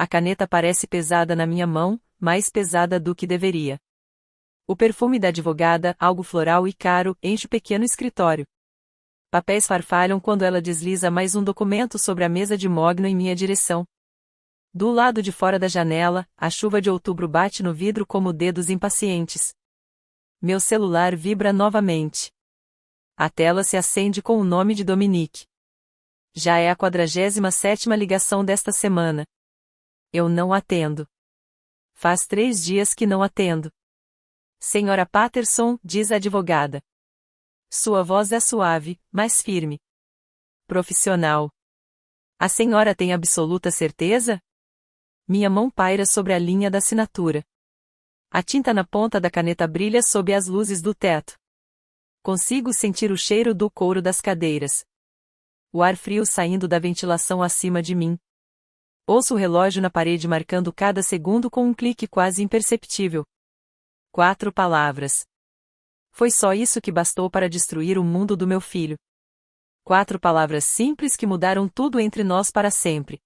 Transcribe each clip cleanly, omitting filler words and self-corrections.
A caneta parece pesada na minha mão, mais pesada do que deveria. O perfume da advogada, algo floral e caro, enche o pequeno escritório. Papéis farfalham quando ela desliza mais um documento sobre a mesa de mogno em minha direção. Do lado de fora da janela, a chuva de outubro bate no vidro como dedos impacientes. Meu celular vibra novamente. A tela se acende com o nome de Dominique. Já é a 47ª ligação desta semana. Eu não atendo. Faz 3 dias que não atendo. Senhora Patterson, diz a advogada. Sua voz é suave, mas firme. Profissional. A senhora tem absoluta certeza? Minha mão paira sobre a linha da assinatura. A tinta na ponta da caneta brilha sob as luzes do teto. Consigo sentir o cheiro do couro das cadeiras. O ar frio saindo da ventilação acima de mim. Ouço o relógio na parede marcando cada segundo com um clique quase imperceptível. 4 palavras. Foi só isso que bastou para destruir o mundo do meu filho. 4 palavras simples que mudaram tudo entre nós para sempre.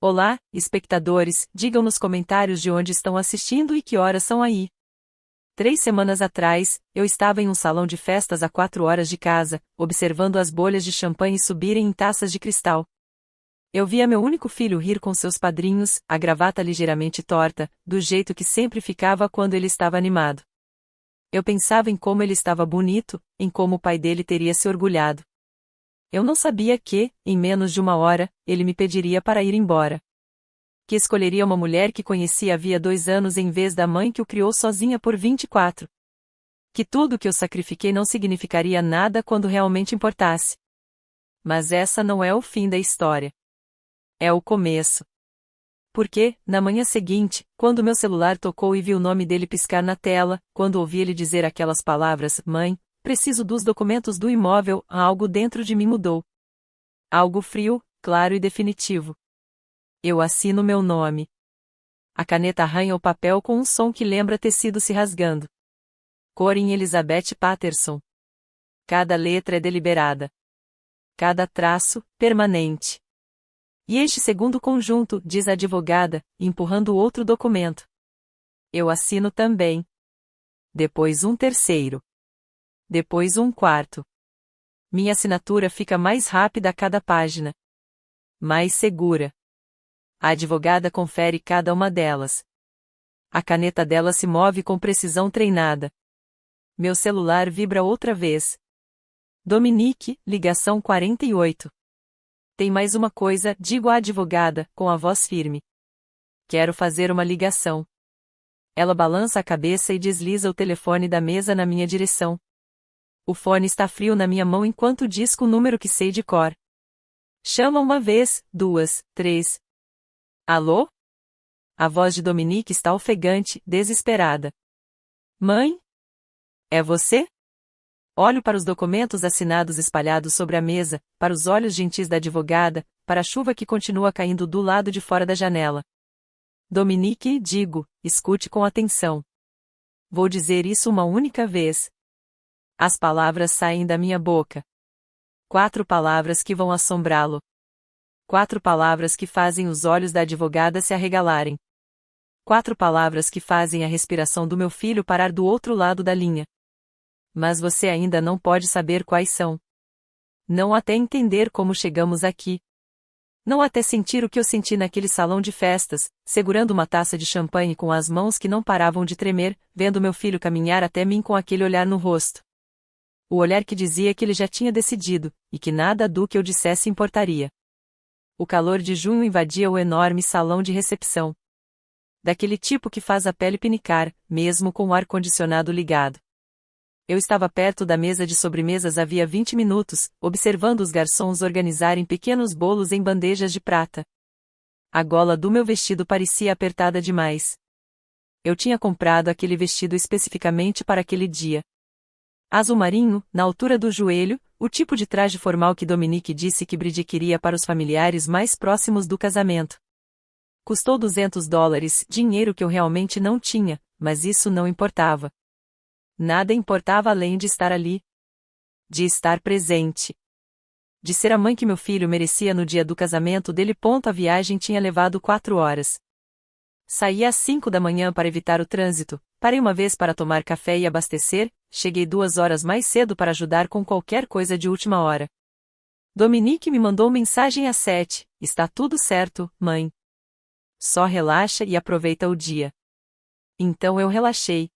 Olá, espectadores, digam nos comentários de onde estão assistindo e que horas são aí. 3 semanas atrás, eu estava em um salão de festas a 4 horas de casa, observando as bolhas de champanhe subirem em taças de cristal. Eu via meu único filho rir com seus padrinhos, a gravata ligeiramente torta, do jeito que sempre ficava quando ele estava animado. Eu pensava em como ele estava bonito, em como o pai dele teria se orgulhado. Eu não sabia que, em menos de 1 hora, ele me pediria para ir embora. Que escolheria uma mulher que conhecia havia 2 anos em vez da mãe que o criou sozinha por 24. Que tudo que eu sacrifiquei não significaria nada quando realmente importasse. Mas essa não é o fim da história. É o começo. Porque, na manhã seguinte, quando meu celular tocou e vi o nome dele piscar na tela, quando ouvi ele dizer aquelas palavras, mãe, preciso dos documentos do imóvel, algo dentro de mim mudou. Algo frio, claro e definitivo. Eu assino meu nome. A caneta arranha o papel com um som que lembra tecido se rasgando. Corin Elizabeth Patterson. Cada letra é deliberada. Cada traço, permanente. E este segundo conjunto, diz a advogada, empurrando outro documento. Eu assino também. Depois um terceiro. Depois um quarto. Minha assinatura fica mais rápida a cada página. Mais segura. A advogada confere cada uma delas. A caneta dela se move com precisão treinada. Meu celular vibra outra vez. Dominique, ligação 48. Tem mais uma coisa, digo à advogada, com a voz firme. Quero fazer uma ligação. Ela balança a cabeça e desliza o telefone da mesa na minha direção. O fone está frio na minha mão enquanto disco o número que sei de cor. Chama 1 vez, 2, 3. Alô? A voz de Dominique está ofegante, desesperada. Mãe? É você? Olho para os documentos assinados espalhados sobre a mesa, para os olhos gentis da advogada, para a chuva que continua caindo do lado de fora da janela. Dominique, digo, escute com atenção. Vou dizer isso uma única vez. As palavras saem da minha boca. 4 palavras que vão assombrá-lo. 4 palavras que fazem os olhos da advogada se arregalarem. 4 palavras que fazem a respiração do meu filho parar do outro lado da linha. Mas você ainda não pode saber quais são. Não até entender como chegamos aqui. Não até sentir o que eu senti naquele salão de festas, segurando uma taça de champanhe com as mãos que não paravam de tremer, vendo meu filho caminhar até mim com aquele olhar no rosto. O olhar que dizia que ele já tinha decidido, e que nada do que eu dissesse importaria. O calor de junho invadia o enorme salão de recepção. Daquele tipo que faz a pele pinicar, mesmo com o ar-condicionado ligado. Eu estava perto da mesa de sobremesas havia 20 minutos, observando os garçons organizarem pequenos bolos em bandejas de prata. A gola do meu vestido parecia apertada demais. Eu tinha comprado aquele vestido especificamente para aquele dia. Azul marinho, na altura do joelho, o tipo de traje formal que Dominique disse que Bridie queria para os familiares mais próximos do casamento. Custou $200, dinheiro que eu realmente não tinha, mas isso não importava. Nada importava além de estar ali. De estar presente. De ser a mãe que meu filho merecia no dia do casamento dele. A viagem tinha levado 4 horas. Saí às 5 da manhã para evitar o trânsito, parei uma vez para tomar café e abastecer, cheguei 2 horas mais cedo para ajudar com qualquer coisa de última hora. Dominique me mandou mensagem às 7, está tudo certo, mãe. Só relaxa e aproveita o dia. Então eu relaxei.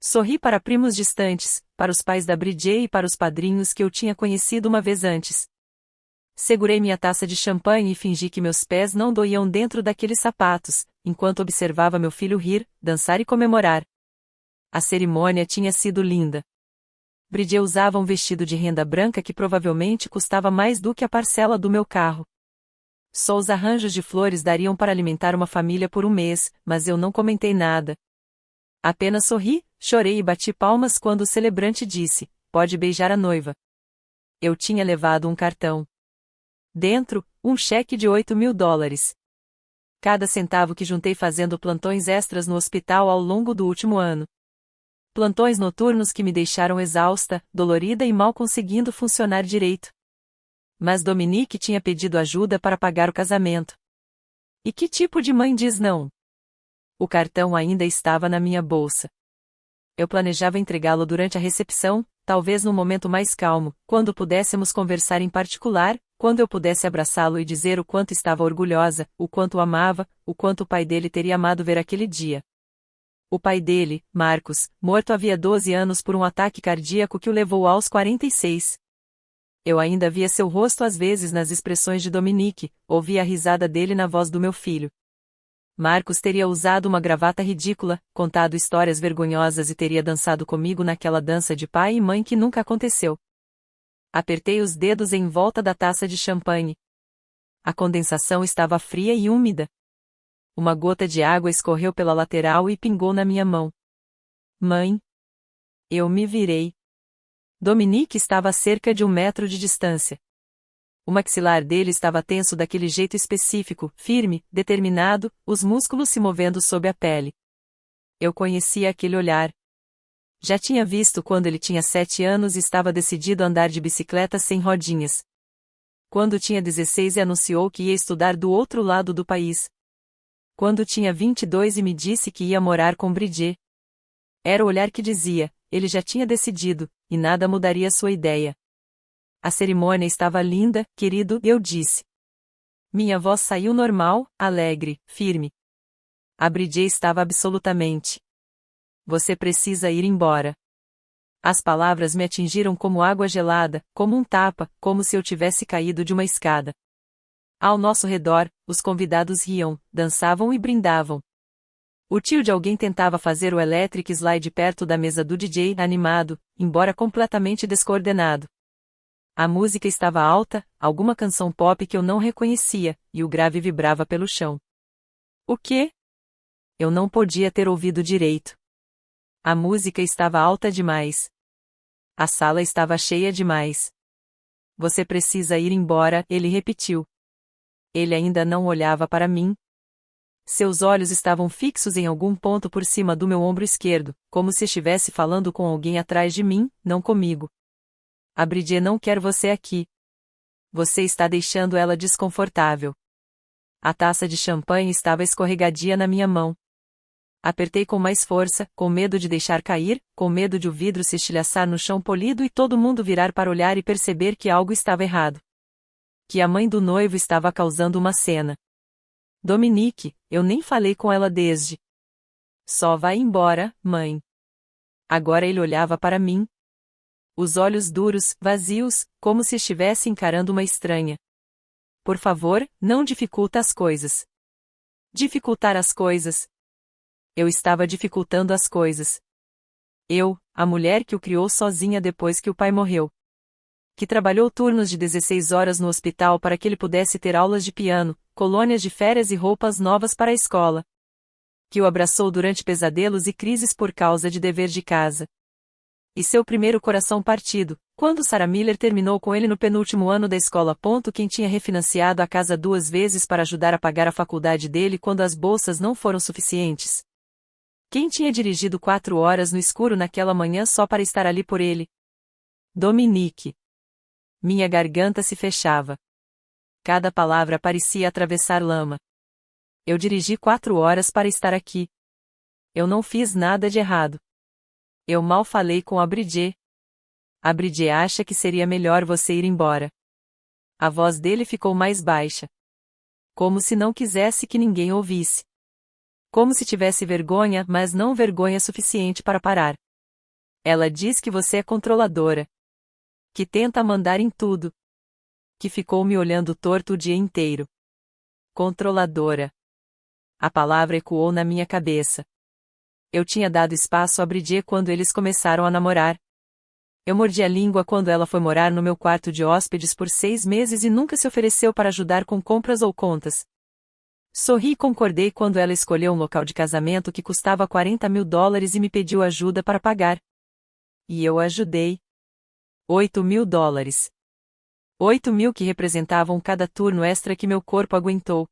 Sorri para primos distantes, para os pais da Bridget e para os padrinhos que eu tinha conhecido uma vez antes. Segurei minha taça de champanhe e fingi que meus pés não doíam dentro daqueles sapatos, enquanto observava meu filho rir, dançar e comemorar. A cerimônia tinha sido linda. Bridget usava um vestido de renda branca que provavelmente custava mais do que a parcela do meu carro. Só os arranjos de flores dariam para alimentar uma família por um mês, mas eu não comentei nada. Apenas sorri, chorei e bati palmas quando o celebrante disse: "Pode beijar a noiva." Eu tinha levado um cartão. Dentro, um cheque de $8.000. Cada centavo que juntei fazendo plantões extras no hospital ao longo do último ano. Plantões noturnos que me deixaram exausta, dolorida e mal conseguindo funcionar direito. Mas Dominique tinha pedido ajuda para pagar o casamento. E que tipo de mãe diz não? O cartão ainda estava na minha bolsa. Eu planejava entregá-lo durante a recepção, talvez num momento mais calmo, quando pudéssemos conversar em particular, quando eu pudesse abraçá-lo e dizer o quanto estava orgulhosa, o quanto o amava, o quanto o pai dele teria amado ver aquele dia. O pai dele, Marcos, morto havia 12 anos por um ataque cardíaco que o levou aos 46. Eu ainda via seu rosto às vezes nas expressões de Dominique, ouvia a risada dele na voz do meu filho. Marcos teria usado uma gravata ridícula, contado histórias vergonhosas e teria dançado comigo naquela dança de pai e mãe que nunca aconteceu. Apertei os dedos em volta da taça de champanhe. A condensação estava fria e úmida. Uma gota de água escorreu pela lateral e pingou na minha mão. Mãe. Eu me virei. Dominique estava a cerca de 1 metro de distância. O maxilar dele estava tenso daquele jeito específico, firme, determinado, os músculos se movendo sob a pele. Eu conhecia aquele olhar. Já tinha visto quando ele tinha 7 anos e estava decidido a andar de bicicleta sem rodinhas. Quando tinha 16 e anunciou que ia estudar do outro lado do país. Quando tinha 22 e me disse que ia morar com Bridget. Era o olhar que dizia, ele já tinha decidido, e nada mudaria sua ideia. A cerimônia estava linda, querido, eu disse. Minha voz saiu normal, alegre, firme. A Bridget estava absolutamente. Você precisa ir embora. As palavras me atingiram como água gelada, como um tapa, como se eu tivesse caído de uma escada. Ao nosso redor, os convidados riam, dançavam e brindavam. O tio de alguém tentava fazer o electric slide perto da mesa do DJ, animado, embora completamente descoordenado. A música estava alta, alguma canção pop que eu não reconhecia, e o grave vibrava pelo chão. O quê? Eu não podia ter ouvido direito. A música estava alta demais. A sala estava cheia demais. Você precisa ir embora, ele repetiu. Ele ainda não olhava para mim. Seus olhos estavam fixos em algum ponto por cima do meu ombro esquerdo, como se estivesse falando com alguém atrás de mim, não comigo. A Bridget não quer você aqui. Você está deixando ela desconfortável. A taça de champanhe estava escorregadia na minha mão. Apertei com mais força, com medo de deixar cair, com medo de o vidro se estilhaçar no chão polido e todo mundo virar para olhar e perceber que algo estava errado. Que a mãe do noivo estava causando uma cena. Dominique, eu nem falei com ela desde. Só vai embora, mãe. Agora ele olhava para mim. Os olhos duros, vazios, como se estivesse encarando uma estranha. Por favor, não dificulta as coisas. Dificultar as coisas. Eu estava dificultando as coisas. Eu, a mulher que o criou sozinha depois que o pai morreu. Que trabalhou turnos de 16 horas no hospital para que ele pudesse ter aulas de piano, colônias de férias e roupas novas para a escola. Que o abraçou durante pesadelos e crises por causa de dever de casa. E seu primeiro coração partido, quando Sarah Miller terminou com ele no penúltimo ano da escola. Quem tinha refinanciado a casa 2 vezes para ajudar a pagar a faculdade dele quando as bolsas não foram suficientes. Quem tinha dirigido 4 horas no escuro naquela manhã só para estar ali por ele? Dominique. Minha garganta se fechava. Cada palavra parecia atravessar lama. Eu dirigi 4 horas para estar aqui. Eu não fiz nada de errado. Eu mal falei com a Bridget. A Bridget acha que seria melhor você ir embora. A voz dele ficou mais baixa. Como se não quisesse que ninguém ouvisse. Como se tivesse vergonha, mas não vergonha suficiente para parar. Ela diz que você é controladora. Que tenta mandar em tudo. Que ficou me olhando torto o dia inteiro. Controladora. A palavra ecoou na minha cabeça. Eu tinha dado espaço a Bridget quando eles começaram a namorar. Eu mordi a língua quando ela foi morar no meu quarto de hóspedes por 6 meses e nunca se ofereceu para ajudar com compras ou contas. Sorri e concordei quando ela escolheu um local de casamento que custava $40.000 e me pediu ajuda para pagar. E eu ajudei. $8.000. 8.000 que representavam cada turno extra que meu corpo aguentou.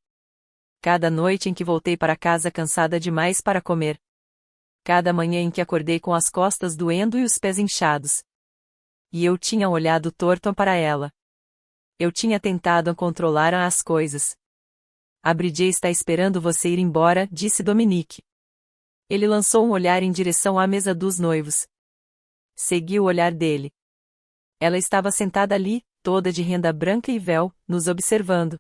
Cada noite em que voltei para casa cansada demais para comer. Cada manhã em que acordei com as costas doendo e os pés inchados. E eu tinha olhado torto para ela. Eu tinha tentado controlar as coisas. A Bridget está esperando você ir embora, disse Dominique. Ele lançou um olhar em direção à mesa dos noivos. Segui o olhar dele. Ela estava sentada ali, toda de renda branca e véu, nos observando.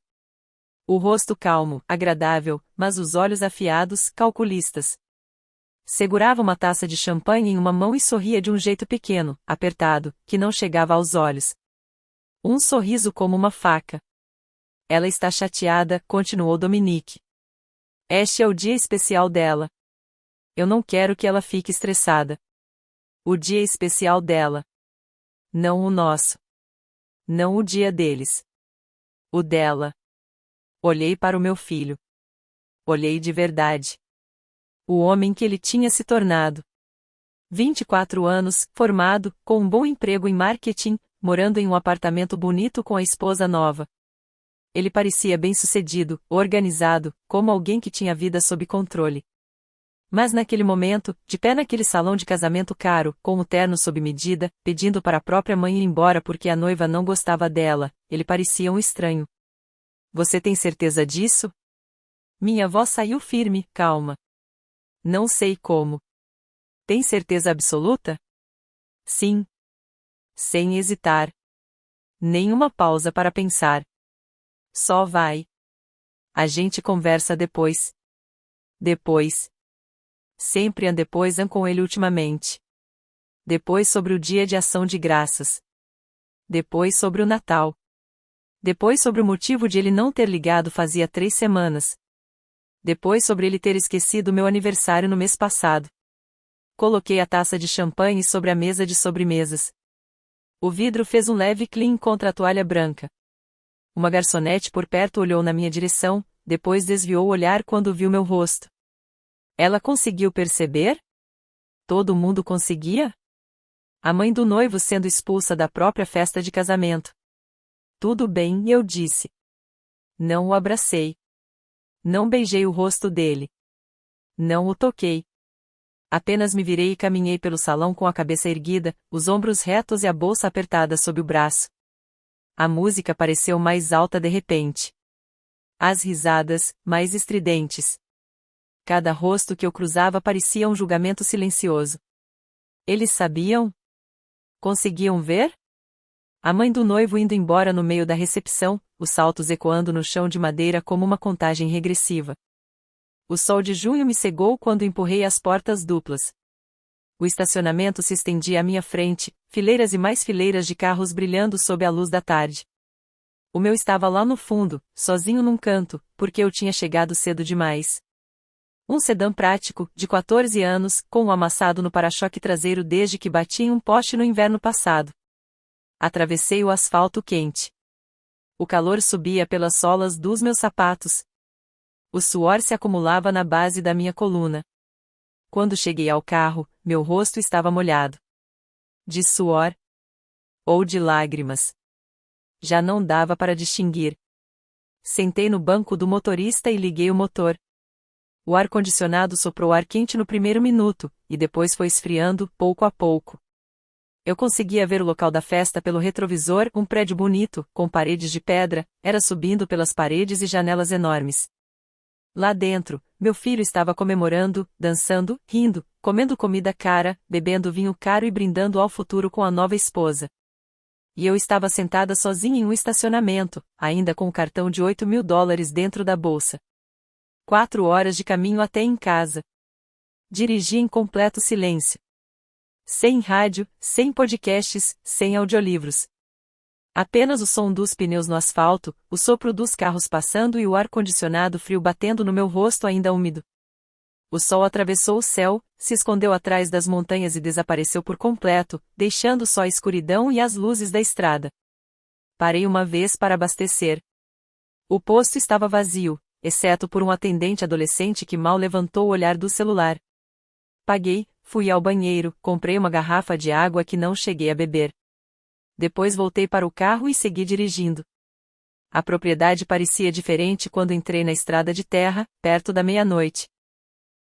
O rosto calmo, agradável, mas os olhos afiados, calculistas. Segurava uma taça de champanhe em uma mão e sorria de um jeito pequeno, apertado, que não chegava aos olhos. Um sorriso como uma faca. Ela está chateada, continuou Dominique. Este é o dia especial dela. Eu não quero que ela fique estressada. O dia especial dela. Não o nosso. Não o dia deles. O dela. Olhei para o meu filho. Olhei de verdade. O homem que ele tinha se tornado. 24 anos, formado, com um bom emprego em marketing, morando em um apartamento bonito com a esposa nova. Ele parecia bem-sucedido, organizado, como alguém que tinha a vida sob controle. Mas naquele momento, de pé naquele salão de casamento caro, com o terno sob medida, pedindo para a própria mãe ir embora porque a noiva não gostava dela, ele parecia um estranho. Você tem certeza disso? Minha voz saiu firme, calma. Não sei como. Tem certeza absoluta? Sim. Sem hesitar. Nenhuma pausa para pensar. Só vai. A gente conversa depois. Depois. Sempre depois com ele ultimamente. Depois sobre o dia de ação de graças. Depois sobre o Natal. Depois sobre o motivo de ele não ter ligado fazia 3 semanas. Depois sobre ele ter esquecido meu aniversário no mês passado. Coloquei a taça de champanhe sobre a mesa de sobremesas. O vidro fez um leve clink contra a toalha branca. Uma garçonete por perto olhou na minha direção, depois desviou o olhar quando viu meu rosto. Ela conseguiu perceber? Todo mundo conseguia? A mãe do noivo sendo expulsa da própria festa de casamento. Tudo bem, eu disse. Não o abracei. Não beijei o rosto dele. Não o toquei. Apenas me virei e caminhei pelo salão com a cabeça erguida, os ombros retos e a bolsa apertada sob o braço. A música pareceu mais alta de repente. As risadas, mais estridentes. Cada rosto que eu cruzava parecia um julgamento silencioso. Eles sabiam? Conseguiam ver? A mãe do noivo indo embora no meio da recepção, os saltos ecoando no chão de madeira como uma contagem regressiva. O sol de junho me cegou quando empurrei as portas duplas. O estacionamento se estendia à minha frente, fileiras e mais fileiras de carros brilhando sob a luz da tarde. O meu estava lá no fundo, sozinho num canto, porque eu tinha chegado cedo demais. Um sedã prático, de 14 anos, com um amassado no para-choque traseiro desde que bati em um poste no inverno passado. Atravessei o asfalto quente. O calor subia pelas solas dos meus sapatos. O suor se acumulava na base da minha coluna. Quando cheguei ao carro, meu rosto estava molhado. De suor? Ou de lágrimas? Já não dava para distinguir. Sentei no banco do motorista e liguei o motor. O ar-condicionado soprou ar quente no primeiro minuto, e depois foi esfriando, pouco a pouco. Eu conseguia ver o local da festa pelo retrovisor, um prédio bonito, com paredes de pedra, era subindo pelas paredes e janelas enormes. Lá dentro, meu filho estava comemorando, dançando, rindo, comendo comida cara, bebendo vinho caro e brindando ao futuro com a nova esposa. E eu estava sentada sozinha em um estacionamento, ainda com o cartão de $8.000 dentro da bolsa. 4 horas de caminho até em casa. Dirigi em completo silêncio. Sem rádio, sem podcasts, sem audiolivros. Apenas o som dos pneus no asfalto, o sopro dos carros passando e o ar-condicionado frio batendo no meu rosto ainda úmido. O sol atravessou o céu, se escondeu atrás das montanhas e desapareceu por completo, deixando só a escuridão e as luzes da estrada. Parei uma vez para abastecer. O posto estava vazio, exceto por um atendente adolescente que mal levantou o olhar do celular. Paguei, fui ao banheiro, comprei uma garrafa de água que não cheguei a beber. Depois voltei para o carro e segui dirigindo. A propriedade parecia diferente quando entrei na estrada de terra, perto da meia-noite.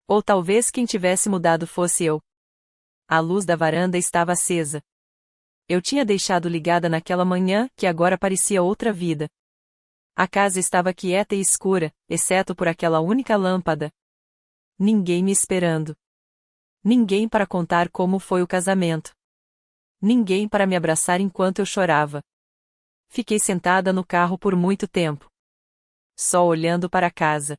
Ou talvez quem tivesse mudado fosse eu. A luz da varanda estava acesa. Eu tinha deixado ligada naquela manhã, que agora parecia outra vida. A casa estava quieta e escura, exceto por aquela única lâmpada. Ninguém me esperando. Ninguém para contar como foi o casamento. Ninguém para me abraçar enquanto eu chorava. Fiquei sentada no carro por muito tempo. Só olhando para a casa.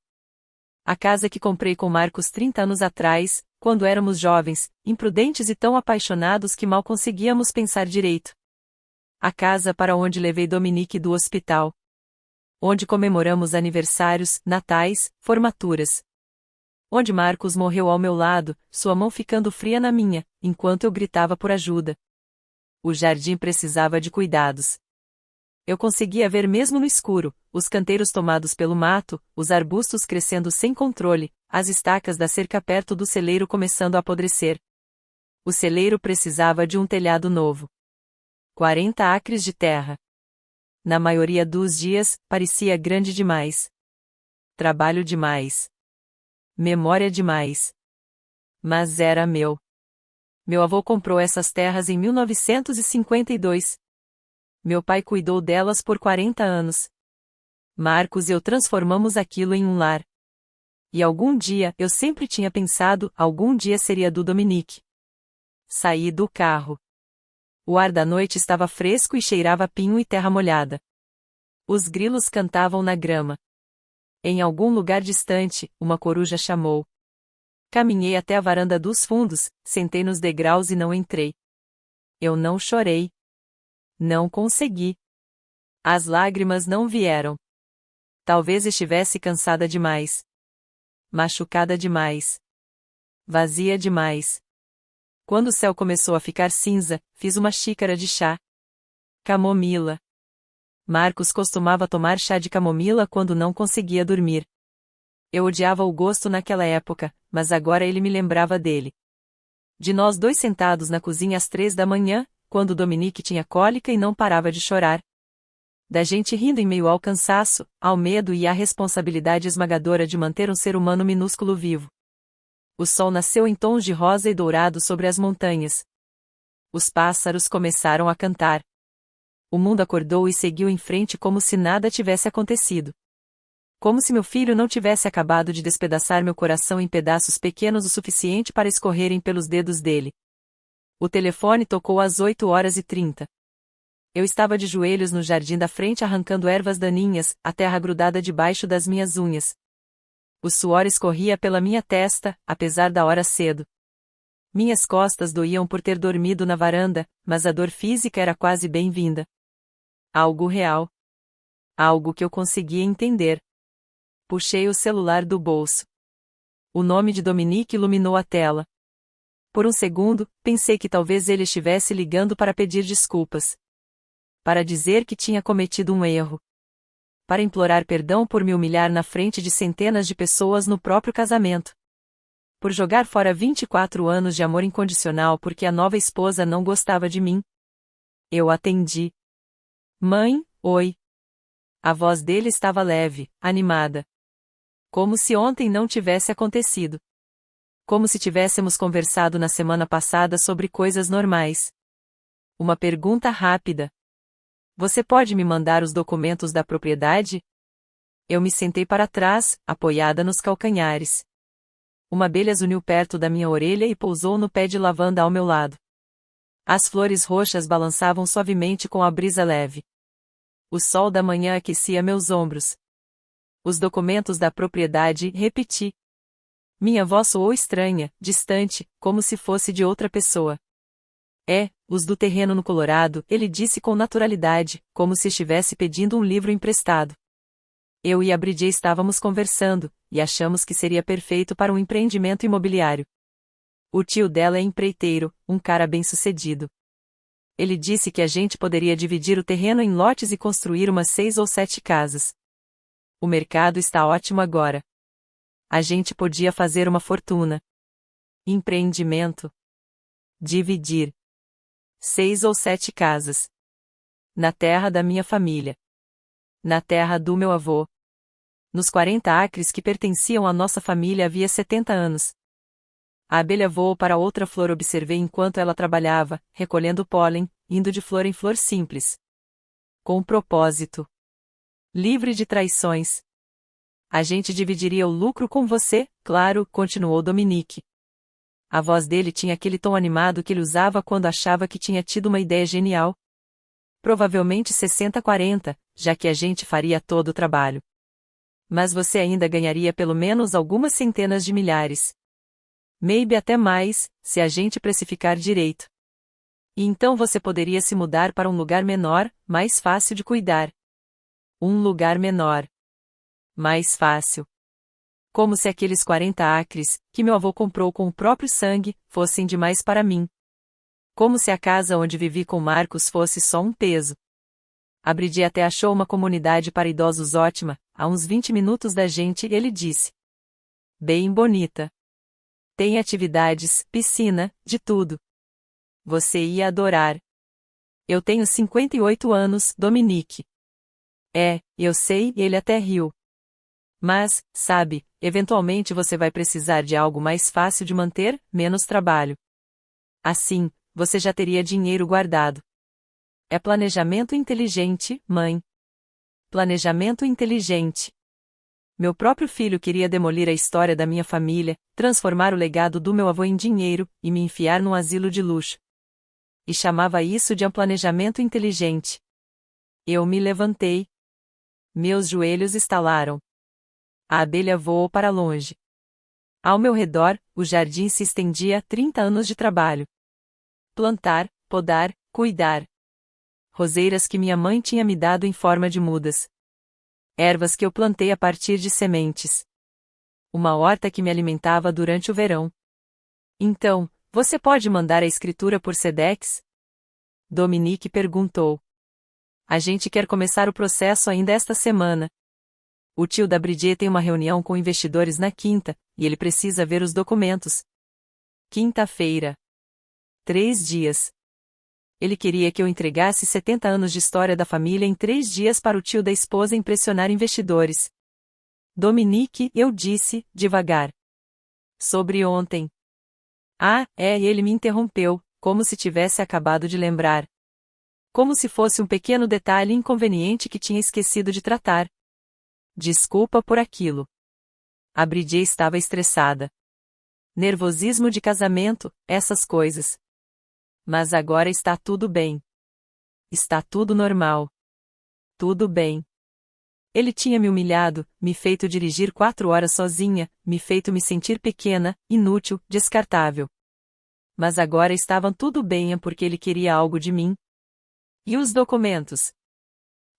A casa que comprei com Marcos 30 anos atrás, quando éramos jovens, imprudentes e tão apaixonados que mal conseguíamos pensar direito. A casa para onde levei Dominique do hospital. Onde comemoramos aniversários, natais, formaturas. Onde Marcos morreu ao meu lado, sua mão ficando fria na minha, enquanto eu gritava por ajuda. O jardim precisava de cuidados. Eu conseguia ver mesmo no escuro, os canteiros tomados pelo mato, os arbustos crescendo sem controle, as estacas da cerca perto do celeiro começando a apodrecer. O celeiro precisava de um telhado novo. 40 acres de terra. Na maioria dos dias, parecia grande demais. Trabalho demais. Memória demais. Mas era meu. Meu avô comprou essas terras em 1952. Meu pai cuidou delas por 40 anos. Marcos e eu transformamos aquilo em um lar. E algum dia, eu sempre tinha pensado, algum dia seria do Dominique. Saí do carro. O ar da noite estava fresco e cheirava a pinho e terra molhada. Os grilos cantavam na grama. Em algum lugar distante, uma coruja chamou. Caminhei até a varanda dos fundos, sentei nos degraus e não entrei. Eu não chorei. Não consegui. As lágrimas não vieram. Talvez estivesse cansada demais. Machucada demais. Vazia demais. Quando o céu começou a ficar cinza, fiz uma xícara de chá. Camomila. Marcos costumava tomar chá de camomila quando não conseguia dormir. Eu odiava o gosto naquela época, mas agora ele me lembrava dele. De nós dois sentados na cozinha às 3 da manhã, quando Dominique tinha cólica e não parava de chorar. Da gente rindo em meio ao cansaço, ao medo e à responsabilidade esmagadora de manter um ser humano minúsculo vivo. O sol nasceu em tons de rosa e dourado sobre as montanhas. Os pássaros começaram a cantar. O mundo acordou e seguiu em frente como se nada tivesse acontecido. Como se meu filho não tivesse acabado de despedaçar meu coração em pedaços pequenos o suficiente para escorrerem pelos dedos dele. O telefone tocou às 8h30. Eu estava de joelhos no jardim da frente arrancando ervas daninhas, a terra grudada debaixo das minhas unhas. O suor escorria pela minha testa, apesar da hora cedo. Minhas costas doíam por ter dormido na varanda, mas a dor física era quase bem-vinda. Algo real. Algo que eu conseguia entender. Puxei o celular do bolso. O nome de Dominique iluminou a tela. Por um segundo, pensei que talvez ele estivesse ligando para pedir desculpas. Para dizer que tinha cometido um erro. Para implorar perdão por me humilhar na frente de centenas de pessoas no próprio casamento. Por jogar fora 24 anos de amor incondicional porque a nova esposa não gostava de mim. Eu atendi. Mãe, oi. A voz dele estava leve, animada. Como se ontem não tivesse acontecido. Como se tivéssemos conversado na semana passada sobre coisas normais. Uma pergunta rápida. Você pode me mandar os documentos da propriedade? Eu me sentei para trás, apoiada nos calcanhares. Uma abelha zuniu perto da minha orelha e pousou no pé de lavanda ao meu lado. As flores roxas balançavam suavemente com a brisa leve. O sol da manhã aquecia meus ombros. Os documentos da propriedade, repeti. Minha voz soou estranha, distante, como se fosse de outra pessoa. Os do terreno no Colorado, ele disse com naturalidade, como se estivesse pedindo um livro emprestado. Eu e a Bridget estávamos conversando, e achamos que seria perfeito para um empreendimento imobiliário. O tio dela é empreiteiro, um cara bem-sucedido. Ele disse que a gente poderia dividir o terreno em lotes e construir umas 6 ou 7 casas. O mercado está ótimo agora. A gente podia fazer uma fortuna. Empreendimento. Dividir. 6 ou 7 casas. Na terra da minha família. Na terra do meu avô. Nos 40 acres que pertenciam à nossa família havia 70 anos. A abelha voou para outra flor, observei enquanto ela trabalhava, recolhendo pólen, indo de flor em flor simples. Com um propósito. Livre de traições. A gente dividiria o lucro com você, claro, continuou Dominique. A voz dele tinha aquele tom animado que ele usava quando achava que tinha tido uma ideia genial. Provavelmente 60-40, já que a gente faria todo o trabalho. Mas você ainda ganharia pelo menos algumas centenas de milhares. Maybe até mais, se a gente precificar direito. E então você poderia se mudar para um lugar menor, mais fácil de cuidar. Um lugar menor. Mais fácil. Como se aqueles 40 acres, que meu avô comprou com o próprio sangue, fossem demais para mim. Como se a casa onde vivi com Marcos fosse só um peso. A Bridget até achou uma comunidade para idosos ótima, a uns 20 minutos da gente, ele disse. Bem bonita. Tem atividades, piscina, de tudo. Você ia adorar. Eu tenho 58 anos, Dominique. Eu sei, ele até riu. Mas, sabe, eventualmente você vai precisar de algo mais fácil de manter, menos trabalho. Assim, você já teria dinheiro guardado. É planejamento inteligente, mãe. Planejamento inteligente. Meu próprio filho queria demolir a história da minha família, transformar o legado do meu avô em dinheiro, e me enfiar num asilo de luxo. E chamava isso de um planejamento inteligente. Eu me levantei. Meus joelhos estalaram. A abelha voou para longe. Ao meu redor, o jardim se estendia a 30 anos de trabalho. Plantar, podar, cuidar. Roseiras que minha mãe tinha me dado em forma de mudas. Ervas que eu plantei a partir de sementes. Uma horta que me alimentava durante o verão. Então, você pode mandar a escritura por Sedex? Dominique perguntou. A gente quer começar o processo ainda esta semana. O tio da Bridget tem uma reunião com investidores na quinta, e ele precisa ver os documentos. Quinta-feira. 3 dias. Ele queria que eu entregasse 70 anos de história da família em 3 dias para o tio da esposa impressionar investidores. Dominique, eu disse, devagar. Sobre ontem. Ele me interrompeu, como se tivesse acabado de lembrar. Como se fosse um pequeno detalhe inconveniente que tinha esquecido de tratar. Desculpa por aquilo. A Bridget estava estressada. Nervosismo de casamento, essas coisas. Mas agora está tudo bem. Está tudo normal. Tudo bem. Ele tinha me humilhado, me feito dirigir 4 horas sozinha, me feito me sentir pequena, inútil, descartável. Mas agora estavam tudo bem porque ele queria algo de mim. E os documentos?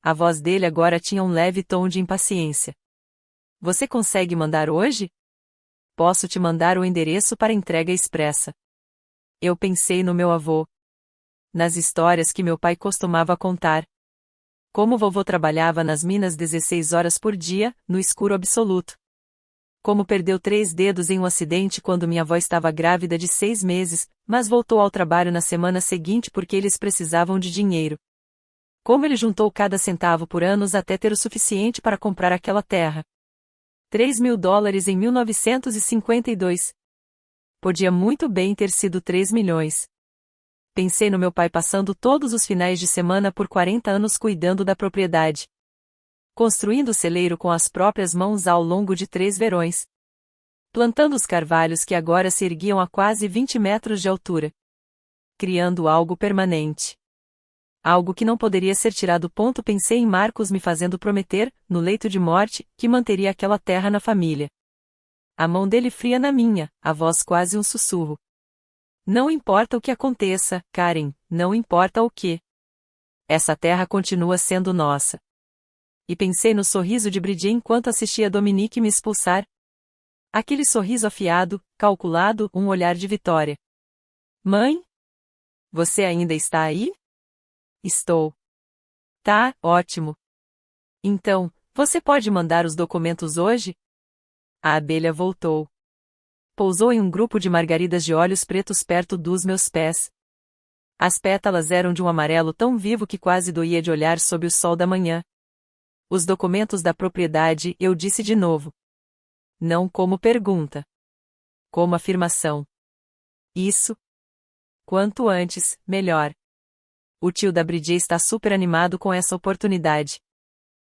A voz dele agora tinha um leve tom de impaciência. Você consegue mandar hoje? Posso te mandar o endereço para entrega expressa. Eu pensei no meu avô. Nas histórias que meu pai costumava contar. Como vovô trabalhava nas minas 16 horas por dia, no escuro absoluto. Como perdeu 3 dedos em um acidente quando minha avó estava grávida de 6 meses, mas voltou ao trabalho na semana seguinte porque eles precisavam de dinheiro. Como ele juntou cada centavo por anos até ter o suficiente para comprar aquela terra. $3.000 em 1952. Podia muito bem ter sido 3 milhões. Pensei no meu pai passando todos os finais de semana por 40 anos cuidando da propriedade. Construindo o celeiro com as próprias mãos ao longo de 3 verões. Plantando os carvalhos que agora se erguiam a quase 20 metros de altura. Criando algo permanente. Algo que não poderia ser tirado. Pensei em Marcos me fazendo prometer, no leito de morte, que manteria aquela terra na família. A mão dele fria na minha, a voz quase um sussurro. Não importa o que aconteça, Karen, não importa o que. Essa terra continua sendo nossa. E pensei no sorriso de Bridget enquanto assistia Dominique me expulsar. Aquele sorriso afiado, calculado, um olhar de vitória. Mãe? Você ainda está aí? Estou. Tá, ótimo. Então, você pode mandar os documentos hoje? A abelha voltou. Pousou em um grupo de margaridas de olhos pretos perto dos meus pés. As pétalas eram de um amarelo tão vivo que quase doía de olhar sob o sol da manhã. Os documentos da propriedade, eu disse de novo. Não como pergunta. Como afirmação. Isso. Quanto antes, melhor. O tio da Bridget está super animado com essa oportunidade.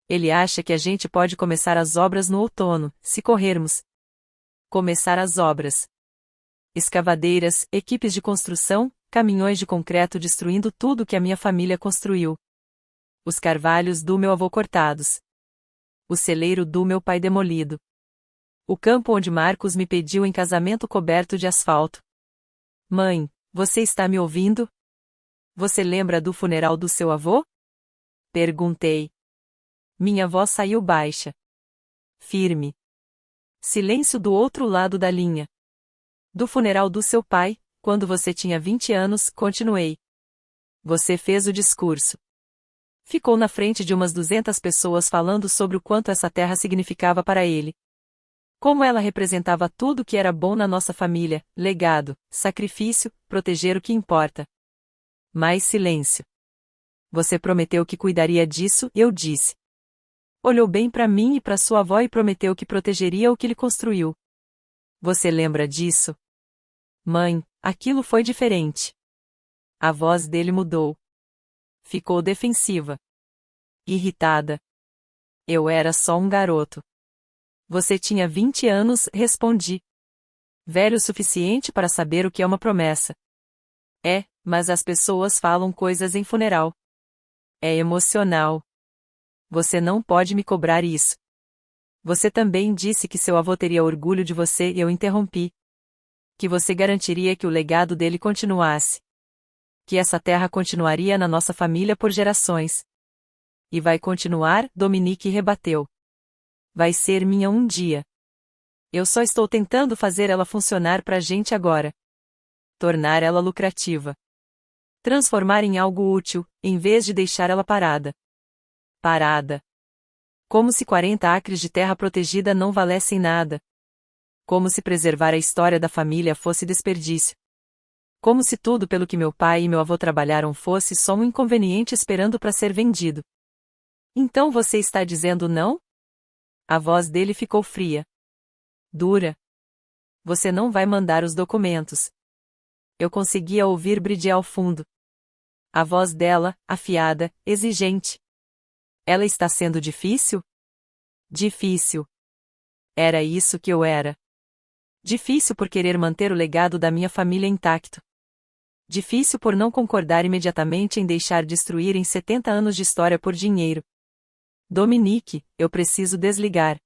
Ele acha que a gente pode começar as obras no outono, se corrermos. Começar as obras. Escavadeiras, equipes de construção, caminhões de concreto destruindo tudo que a minha família construiu. Os carvalhos do meu avô cortados. O celeiro do meu pai demolido. O campo onde Marcos me pediu em casamento coberto de asfalto. Mãe, você está me ouvindo? Você lembra do funeral do seu avô? Perguntei. Minha voz saiu baixa. Firme. Silêncio do outro lado da linha. Do funeral do seu pai, quando você tinha 20 anos, continuei. Você fez o discurso. Ficou na frente de umas 200 pessoas falando sobre o quanto essa terra significava para ele. Como ela representava tudo que era bom na nossa família, legado, sacrifício, proteger o que importa. Mais silêncio. Você prometeu que cuidaria disso, eu disse. Olhou bem para mim e para sua avó e prometeu que protegeria o que ele construiu. Você lembra disso? Mãe, aquilo foi diferente. A voz dele mudou. Ficou defensiva. Irritada. Eu era só um garoto. Você tinha 20 anos, respondi. Velho o suficiente para saber o que é uma promessa. É, mas as pessoas falam coisas em funeral. É emocional. Você não pode me cobrar isso. Você também disse que seu avô teria orgulho de você e eu interrompi. Que você garantiria que o legado dele continuasse. Que essa terra continuaria na nossa família por gerações. E vai continuar, Dominique rebateu. Vai ser minha um dia. Eu só estou tentando fazer ela funcionar pra gente agora. Tornar ela lucrativa. Transformar em algo útil, em vez de deixar ela parada. Parada. Como se 40 acres de terra protegida não valessem nada. Como se preservar a história da família fosse desperdício. Como se tudo pelo que meu pai e meu avô trabalharam fosse só um inconveniente esperando para ser vendido. Então você está dizendo não? A voz dele ficou fria. Dura. Você não vai mandar os documentos. Eu conseguia ouvir Bridget ao fundo. A voz dela, afiada, exigente. Ela está sendo difícil? Difícil. Era isso que eu era. Difícil por querer manter o legado da minha família intacto. Difícil por não concordar imediatamente em deixar destruir em 70 anos de história por dinheiro. Dominique, eu preciso desligar.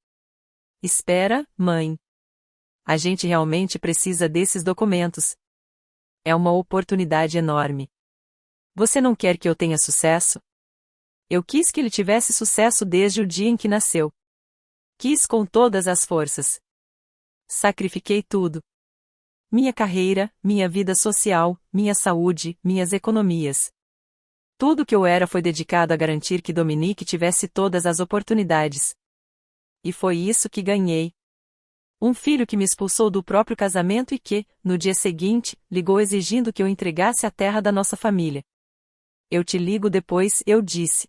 Espera, mãe. A gente realmente precisa desses documentos. É uma oportunidade enorme. Você não quer que eu tenha sucesso? Eu quis que ele tivesse sucesso desde o dia em que nasceu. Quis com todas as forças. Sacrifiquei tudo. Minha carreira, minha vida social, minha saúde, minhas economias. Tudo que eu era foi dedicado a garantir que Dominique tivesse todas as oportunidades. E foi isso que ganhei. Um filho que me expulsou do próprio casamento e que, no dia seguinte, ligou exigindo que eu entregasse a terra da nossa família. Eu te ligo depois, eu disse.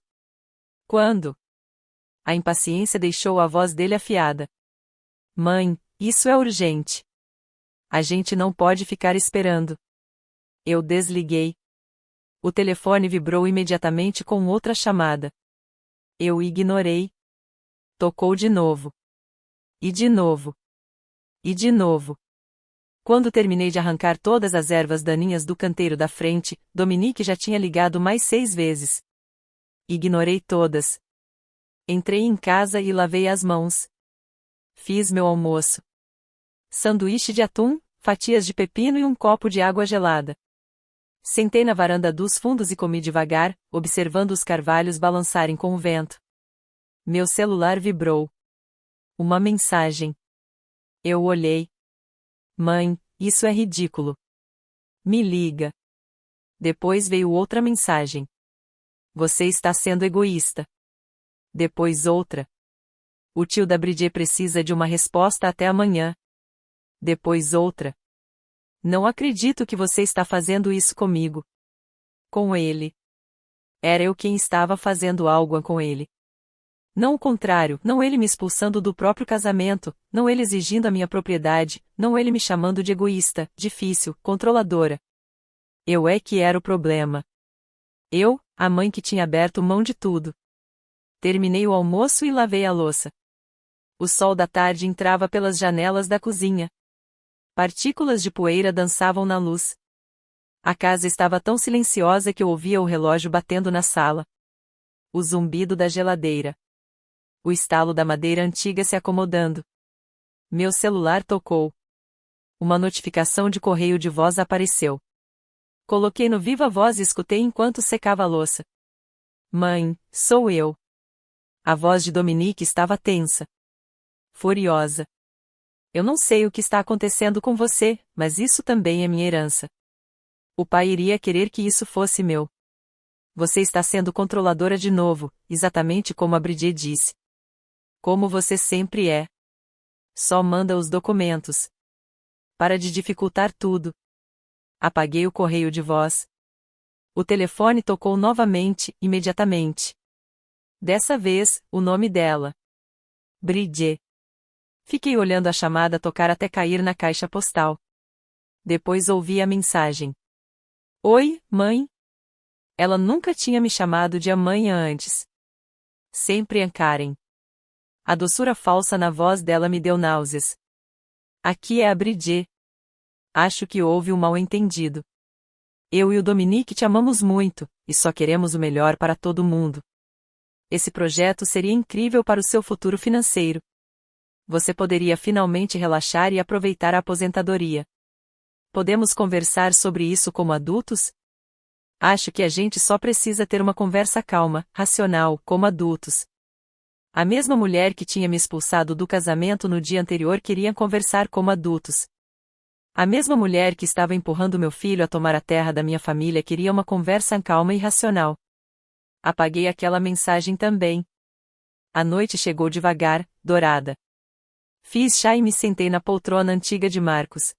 Quando? A impaciência deixou a voz dele afiada. Mãe, isso é urgente. A gente não pode ficar esperando. Eu desliguei. O telefone vibrou imediatamente com outra chamada. Eu ignorei. Tocou de novo. E de novo. E de novo. Quando terminei de arrancar todas as ervas daninhas do canteiro da frente, Dominique já tinha ligado mais 6 vezes. Ignorei todas. Entrei em casa e lavei as mãos. Fiz meu almoço. Sanduíche de atum, fatias de pepino e um copo de água gelada. Sentei na varanda dos fundos e comi devagar, observando os carvalhos balançarem com o vento. Meu celular vibrou. Uma mensagem. Eu olhei. Mãe, isso é ridículo. Me liga. Depois veio outra mensagem. Você está sendo egoísta. Depois outra. O tio da Bridget precisa de uma resposta até amanhã. Depois outra. Não acredito que você está fazendo isso comigo. Com ele. Era eu quem estava fazendo algo com ele. Não o contrário, não ele me expulsando do próprio casamento, não ele exigindo a minha propriedade, não ele me chamando de egoísta, difícil, controladora. Eu é que era o problema. Eu, a mãe que tinha aberto mão de tudo. Terminei o almoço e lavei a louça. O sol da tarde entrava pelas janelas da cozinha. Partículas de poeira dançavam na luz. A casa estava tão silenciosa que eu ouvia o relógio batendo na sala. O zumbido da geladeira. O estalo da madeira antiga se acomodando. Meu celular tocou. Uma notificação de correio de voz apareceu. Coloquei no viva voz e escutei enquanto secava a louça. Mãe, sou eu. A voz de Dominique estava tensa. Furiosa. Eu não sei o que está acontecendo com você, mas isso também é minha herança. O pai iria querer que isso fosse meu. Você está sendo controladora de novo, exatamente como a Bridget disse. Como você sempre é. Só manda os documentos. Para de dificultar tudo. Apaguei o correio de voz. O telefone tocou novamente, imediatamente. Dessa vez, o nome dela. Bridget. Fiquei olhando a chamada tocar até cair na caixa postal. Depois ouvi a mensagem. Oi, mãe. Ela nunca tinha me chamado de a mãe antes. Sempre a Karen. A doçura falsa na voz dela me deu náuseas. Aqui é a Bridget. Acho que houve um mal-entendido. Eu e o Dominique te amamos muito, e só queremos o melhor para todo mundo. Esse projeto seria incrível para o seu futuro financeiro. Você poderia finalmente relaxar e aproveitar a aposentadoria. Podemos conversar sobre isso como adultos? Acho que a gente só precisa ter uma conversa calma, racional, como adultos. A mesma mulher que tinha me expulsado do casamento no dia anterior queria conversar como adultos. A mesma mulher que estava empurrando meu filho a tomar a terra da minha família queria uma conversa calma e racional. Apaguei aquela mensagem também. A noite chegou devagar, dourada. Fiz chá e me sentei na poltrona antiga de Marcos.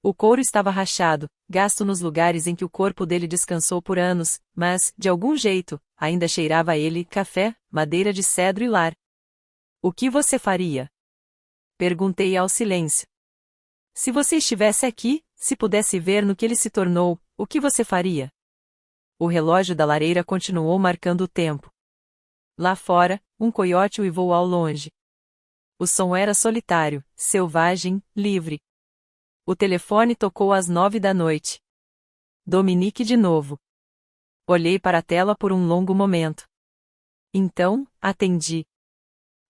O couro estava rachado, gasto nos lugares em que o corpo dele descansou por anos, mas, de algum jeito, ainda cheirava a ele café, madeira de cedro e lar. O que você faria? Perguntei ao silêncio. Se você estivesse aqui, se pudesse ver no que ele se tornou, o que você faria? O relógio da lareira continuou marcando o tempo. Lá fora, um coiote uivou ao longe. O som era solitário, selvagem, livre. O telefone tocou às 9 da noite. Dominique de novo. Olhei para a tela por um longo momento. Então, atendi.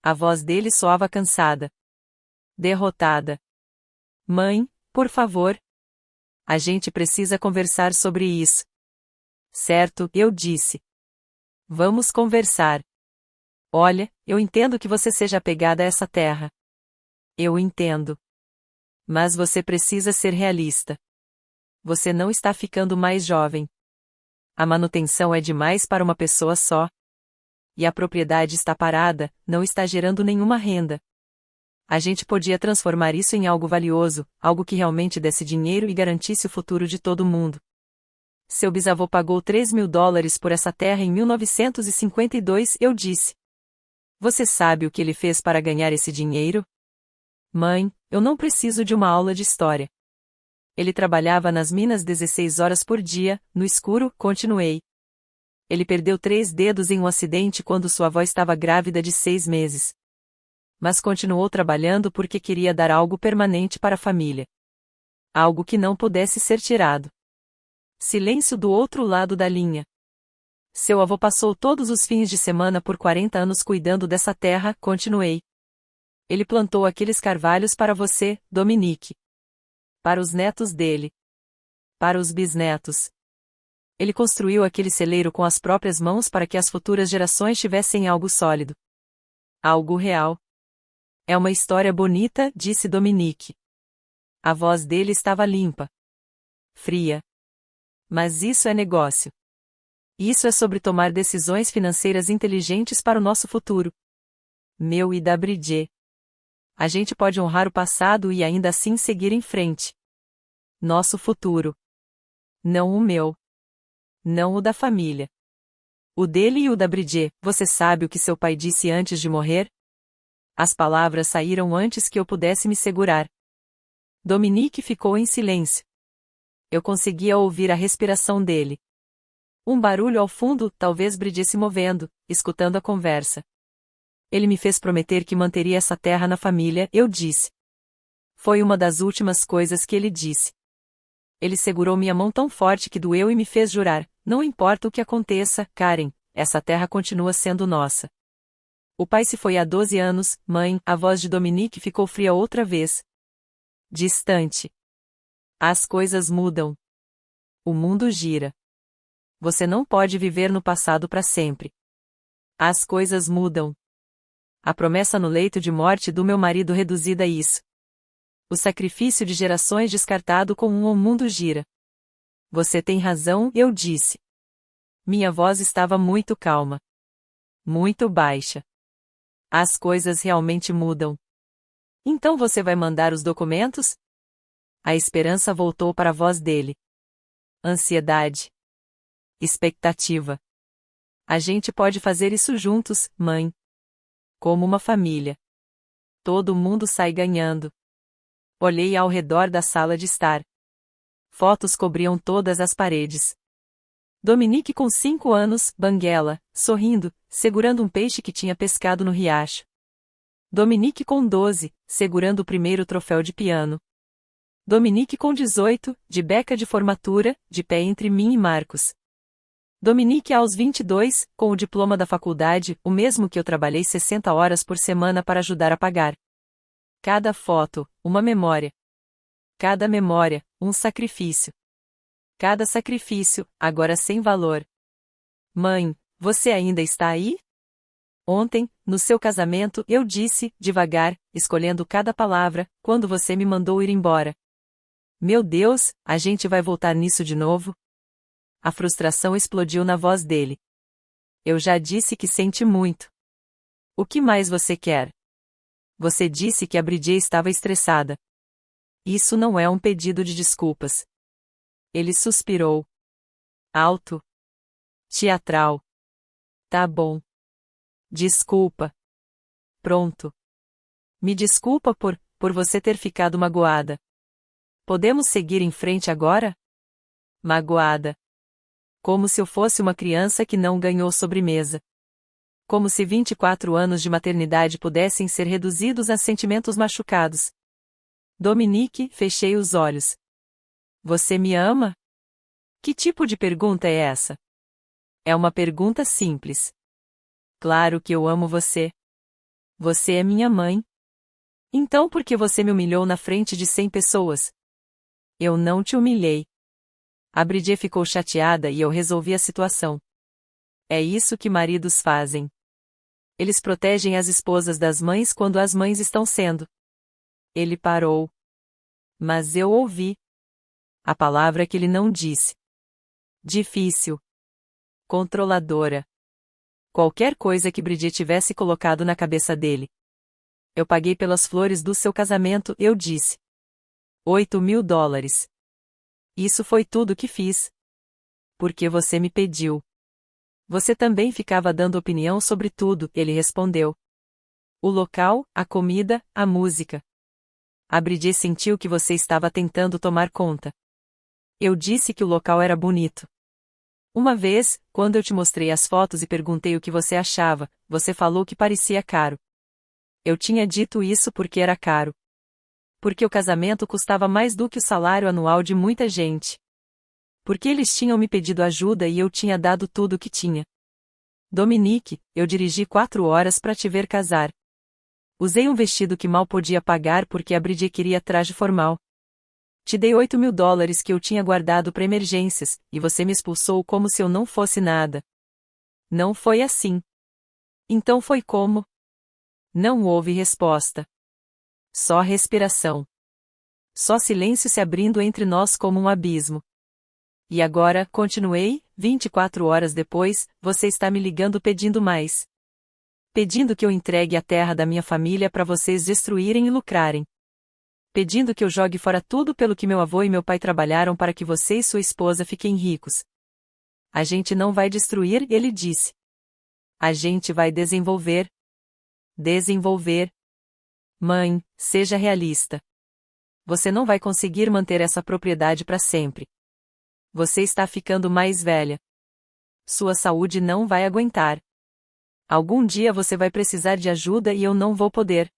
A voz dele soava cansada. Derrotada. Mãe, por favor. A gente precisa conversar sobre isso. Certo, eu disse. Vamos conversar. Olha, eu entendo que você seja apegada a essa terra. Eu entendo. Mas você precisa ser realista. Você não está ficando mais jovem. A manutenção é demais para uma pessoa só. E a propriedade está parada, não está gerando nenhuma renda. A gente podia transformar isso em algo valioso, algo que realmente desse dinheiro e garantisse o futuro de todo mundo. Seu bisavô pagou $3.000 por essa terra em 1952, eu disse. Você sabe o que ele fez para ganhar esse dinheiro? Mãe, eu não preciso de uma aula de história. Ele trabalhava nas minas 16 horas por dia, no escuro, continuei. Ele perdeu 3 dedos em um acidente quando sua avó estava grávida de 6 meses. Mas continuou trabalhando porque queria dar algo permanente para a família. Algo que não pudesse ser tirado. Silêncio do outro lado da linha. Seu avô passou todos os fins de semana por 40 anos cuidando dessa terra, continuei. Ele plantou aqueles carvalhos para você, Dominique. Para os netos dele. Para os bisnetos. Ele construiu aquele celeiro com as próprias mãos para que as futuras gerações tivessem algo sólido. Algo real. É uma história bonita, disse Dominique. A voz dele estava limpa. Fria. Mas isso é negócio. Isso é sobre tomar decisões financeiras inteligentes para o nosso futuro. Meu e da Bridget. A gente pode honrar o passado e ainda assim seguir em frente. Nosso futuro. Não o meu. Não o da família. O dele e o da Bridget. Você sabe o que seu pai disse antes de morrer? As palavras saíram antes que eu pudesse me segurar. Dominique ficou em silêncio. Eu conseguia ouvir a respiração dele. Um barulho ao fundo, talvez Bridget se movendo, escutando a conversa. Ele me fez prometer que manteria essa terra na família, eu disse. Foi uma das últimas coisas que ele disse. Ele segurou minha mão tão forte que doeu e me fez jurar, não importa o que aconteça, Karen, essa terra continua sendo nossa. O pai se foi há 12 anos, mãe, a voz de Dominique ficou fria outra vez. Distante. As coisas mudam. O mundo gira. Você não pode viver no passado para sempre. As coisas mudam. A promessa no leito de morte do meu marido reduzida a isso. O sacrifício de gerações descartado com o mundo gira. Você tem razão, eu disse. Minha voz estava muito calma. Muito baixa. As coisas realmente mudam. Então você vai mandar os documentos? A esperança voltou para a voz dele. Ansiedade. Expectativa. A gente pode fazer isso juntos, mãe. Como uma família. Todo mundo sai ganhando. Olhei ao redor da sala de estar. Fotos cobriam todas as paredes. Dominique com 5 anos, banguela, sorrindo, segurando um peixe que tinha pescado no riacho. Dominique com 12, segurando o primeiro troféu de piano. Dominique com 18, de beca de formatura, de pé entre mim e Marcos. Dominique aos 22, com o diploma da faculdade, o mesmo que eu trabalhei 60 horas por semana para ajudar a pagar. Cada foto, uma memória. Cada memória, um sacrifício. Cada sacrifício, agora sem valor. Mãe, você ainda está aí? Ontem, no seu casamento, eu disse, devagar, escolhendo cada palavra, quando você me mandou ir embora. Meu Deus, a gente vai voltar nisso de novo? A frustração explodiu na voz dele. Eu já disse que sente muito. O que mais você quer? Você disse que a Bridget estava estressada. Isso não é um pedido de desculpas. Ele suspirou. Alto. Teatral. Tá bom. Desculpa. Pronto. Me desculpa por você ter ficado magoada. Podemos seguir em frente agora? Magoada. Como se eu fosse uma criança que não ganhou sobremesa. Como se 24 anos de maternidade pudessem ser reduzidos a sentimentos machucados. Dominique, fechei os olhos. Você me ama? Que tipo de pergunta é essa? É uma pergunta simples. Claro que eu amo você. Você é minha mãe. Então por que você me humilhou na frente de 100 pessoas? Eu não te humilhei. A Bridget ficou chateada e eu resolvi a situação. É isso que maridos fazem. Eles protegem as esposas das mães quando as mães estão sendo. Ele parou. Mas eu ouvi. A palavra que ele não disse. Difícil. Controladora. Qualquer coisa que Bridget tivesse colocado na cabeça dele. Eu paguei pelas flores do seu casamento, eu disse. $8.000. Isso foi tudo que fiz. Porque você me pediu. Você também ficava dando opinião sobre tudo, ele respondeu. O local, a comida, a música. A Bridget sentiu que você estava tentando tomar conta. Eu disse que o local era bonito. Uma vez, quando eu te mostrei as fotos e perguntei o que você achava, você falou que parecia caro. Eu tinha dito isso porque era caro. Porque o casamento custava mais do que o salário anual de muita gente. Porque eles tinham me pedido ajuda e eu tinha dado tudo o que tinha. Dominique, eu dirigi 4 horas para te ver casar. Usei um vestido que mal podia pagar porque a Bridget queria traje formal. Te dei $8.000 que eu tinha guardado para emergências, e você me expulsou como se eu não fosse nada. Não foi assim. Então foi como? Não houve resposta. Só respiração. Só silêncio se abrindo entre nós como um abismo. E agora, continuei, 24 horas depois, você está me ligando pedindo mais. Pedindo que eu entregue a terra da minha família para vocês destruírem e lucrarem. Pedindo que eu jogue fora tudo pelo que meu avô e meu pai trabalharam para que você e sua esposa fiquem ricos. A gente não vai destruir, ele disse. A gente vai desenvolver. Desenvolver. Mãe, seja realista. Você não vai conseguir manter essa propriedade para sempre. Você está ficando mais velha. Sua saúde não vai aguentar. Algum dia você vai precisar de ajuda e eu não vou poder.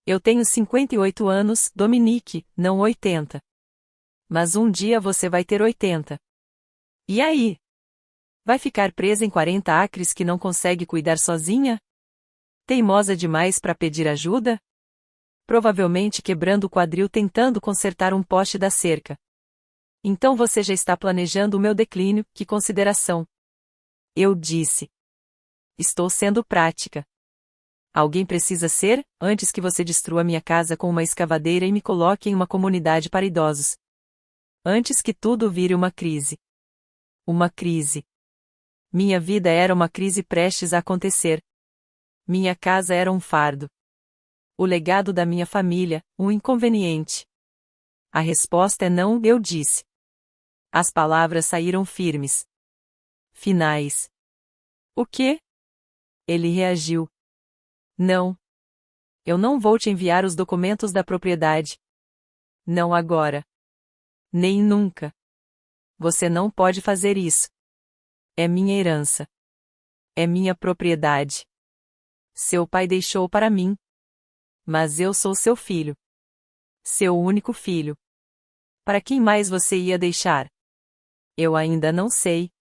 Eu tenho 58 anos, Dominique, não 80. Mas um dia você vai ter 80. E aí? Vai ficar presa em 40 acres que não consegue cuidar sozinha? Teimosa demais para pedir ajuda? Provavelmente quebrando o quadril tentando consertar um poste da cerca. Então você já está planejando o meu declínio, que consideração. Eu disse. Estou sendo prática. Alguém precisa ser, antes que você destrua minha casa com uma escavadeira e me coloque em uma comunidade para idosos. Antes que tudo vire uma crise. Uma crise. Minha vida era uma crise prestes a acontecer. Minha casa era um fardo. O legado da minha família, um inconveniente. A resposta é não, eu disse. As palavras saíram firmes. Finais. O quê? Ele reagiu. Não. Eu não vou te enviar os documentos da propriedade. Não agora. Nem nunca. Você não pode fazer isso. É minha herança. É minha propriedade. Seu pai deixou para mim. Mas eu sou seu filho. Seu único filho. Para quem mais você ia deixar? Eu ainda não sei.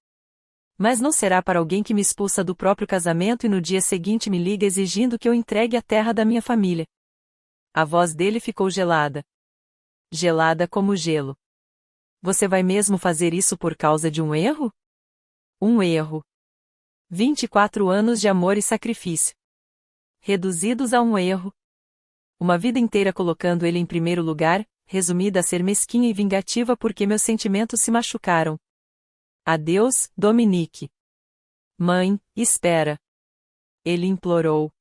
Mas não será para alguém que me expulsa do próprio casamento e no dia seguinte me liga exigindo que eu entregue a terra da minha família. A voz dele ficou gelada. Gelada como gelo. Você vai mesmo fazer isso por causa de um erro? Um erro. 24 anos de amor e sacrifício. Reduzidos a um erro. Uma vida inteira colocando ele em primeiro lugar, resumida a ser mesquinha e vingativa porque meus sentimentos se machucaram. Adeus, Dominique. Mãe, espera. Ele implorou.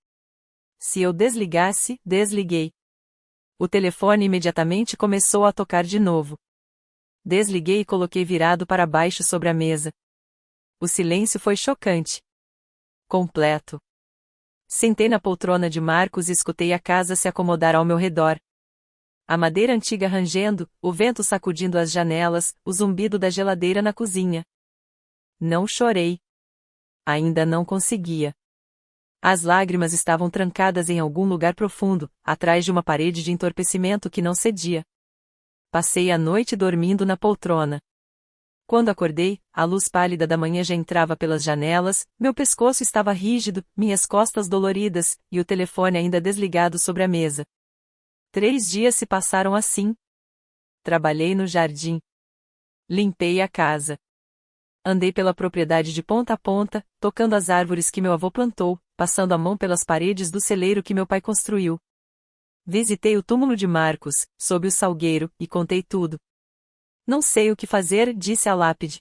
Se eu desligasse, desliguei. O telefone imediatamente começou a tocar de novo. Desliguei e coloquei virado para baixo sobre a mesa. O silêncio foi chocante. Completo. Sentei na poltrona de Marcos e escutei a casa se acomodar ao meu redor. A madeira antiga rangendo, o vento sacudindo as janelas, o zumbido da geladeira na cozinha. Não chorei. Ainda não conseguia. As lágrimas estavam trancadas em algum lugar profundo, atrás de uma parede de entorpecimento que não cedia. Passei a noite dormindo na poltrona. Quando acordei, a luz pálida da manhã já entrava pelas janelas, meu pescoço estava rígido, minhas costas doloridas, e o telefone ainda desligado sobre a mesa. 3 dias se passaram assim. Trabalhei no jardim. Limpei a casa. Andei pela propriedade de ponta a ponta, tocando as árvores que meu avô plantou, passando a mão pelas paredes do celeiro que meu pai construiu. Visitei o túmulo de Marcos, sob o salgueiro, e contei tudo. Não sei o que fazer, disse a lápide.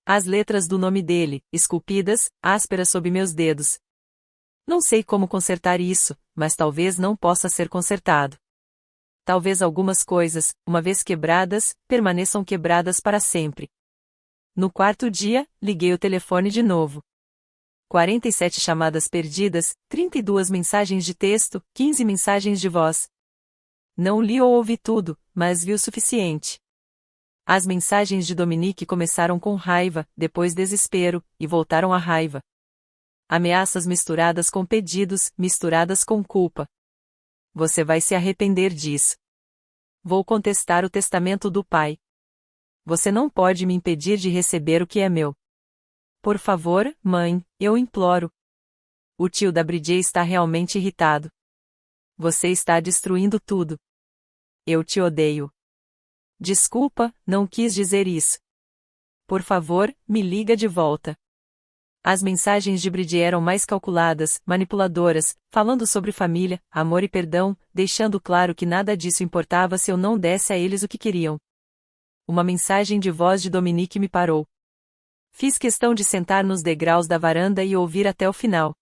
As letras do nome dele, esculpidas, ásperas sob meus dedos. Não sei como consertar isso, mas talvez não possa ser consertado. Talvez algumas coisas, uma vez quebradas, permaneçam quebradas para sempre. No 4º dia, liguei o telefone de novo. 47 chamadas perdidas, 32 mensagens de texto, 15 mensagens de voz. Não li ou ouvi tudo, mas vi o suficiente. As mensagens de Dominique começaram com raiva, depois desespero, e voltaram à raiva. Ameaças misturadas com pedidos, misturadas com culpa. Você vai se arrepender disso. Vou contestar o testamento do pai. Você não pode me impedir de receber o que é meu. Por favor, mãe, eu imploro. O tio da Bridget está realmente irritado. Você está destruindo tudo. Eu te odeio. Desculpa, não quis dizer isso. Por favor, me liga de volta. As mensagens de Bridget eram mais calculadas, manipuladoras, falando sobre família, amor e perdão, deixando claro que nada disso importava se eu não desse a eles o que queriam. Uma mensagem de voz de Dominique me parou. Fiz questão de sentar nos degraus da varanda e ouvir até o final.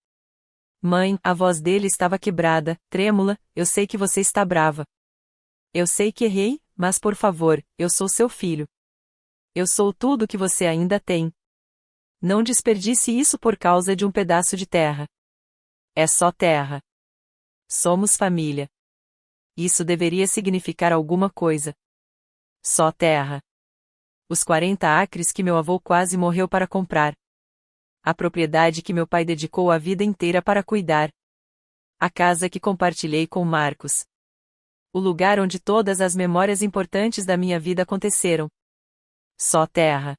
Mãe, a voz dele estava quebrada, trêmula, eu sei que você está brava. Eu sei que errei, mas por favor, eu sou seu filho. Eu sou tudo o que você ainda tem. Não desperdice isso por causa de um pedaço de terra. É só terra. Somos família. Isso deveria significar alguma coisa. Só terra. Os 40 acres que meu avô quase morreu para comprar. A propriedade que meu pai dedicou a vida inteira para cuidar. A casa que compartilhei com Marcos. O lugar onde todas as memórias importantes da minha vida aconteceram. Só terra.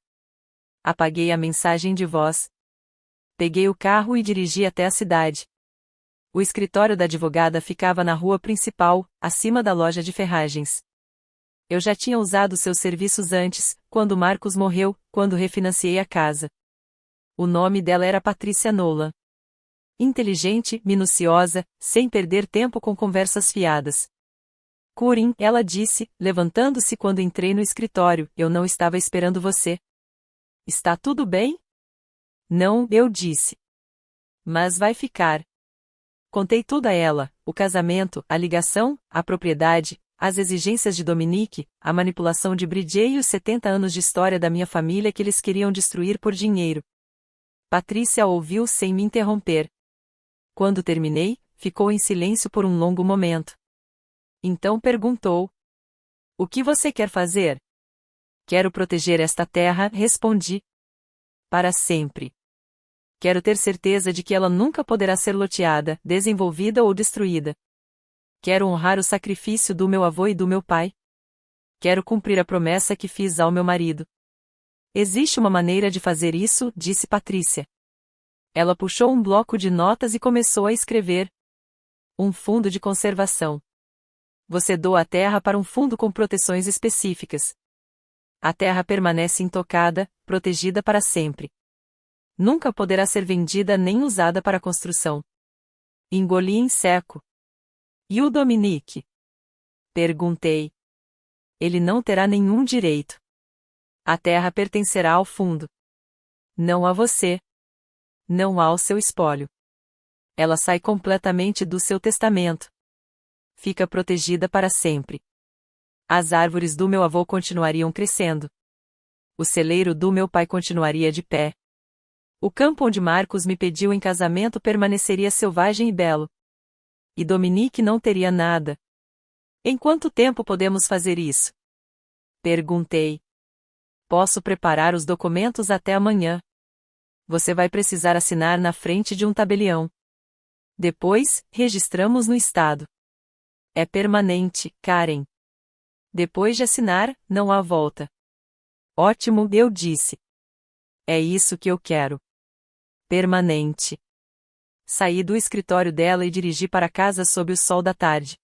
Apaguei a mensagem de voz. Peguei o carro e dirigi até a cidade. O escritório da advogada ficava na rua principal, acima da loja de ferragens. Eu já tinha usado seus serviços antes, quando Marcos morreu, quando refinanciei a casa. O nome dela era Patrícia Nolan. Inteligente, minuciosa, sem perder tempo com conversas fiadas. Curin, ela disse, levantando-se quando entrei no escritório, eu não estava esperando você. Está tudo bem? Não, eu disse. Mas vai ficar. Contei tudo a ela, o casamento, a ligação, a propriedade, as exigências de Dominique, a manipulação de Bridget e os 70 anos de história da minha família que eles queriam destruir por dinheiro. Patrícia ouviu sem me interromper. Quando terminei, ficou em silêncio por um longo momento. Então perguntou: o que você quer fazer? Quero proteger esta terra, respondi. Para sempre. Quero ter certeza de que ela nunca poderá ser loteada, desenvolvida ou destruída. Quero honrar o sacrifício do meu avô e do meu pai. Quero cumprir a promessa que fiz ao meu marido. Existe uma maneira de fazer isso, disse Patrícia. Ela puxou um bloco de notas e começou a escrever. Um fundo de conservação. Você doa a terra para um fundo com proteções específicas. A terra permanece intocada, protegida para sempre. Nunca poderá ser vendida nem usada para construção. Engoli em seco. E o Dominique? Perguntei. Ele não terá nenhum direito. A terra pertencerá ao fundo. Não a você. Não ao seu espólio. Ela sai completamente do seu testamento. Fica protegida para sempre. As árvores do meu avô continuariam crescendo. O celeiro do meu pai continuaria de pé. O campo onde Marcos me pediu em casamento permaneceria selvagem e belo. E Dominique não teria nada. Em quanto tempo podemos fazer isso? Perguntei. Posso preparar os documentos até amanhã. Você vai precisar assinar na frente de um tabelião. Depois, registramos no estado. É permanente, Karen. Depois de assinar, não há volta. Ótimo, eu disse. É isso que eu quero. Permanente. Saí do escritório dela e dirigi para casa sob o sol da tarde.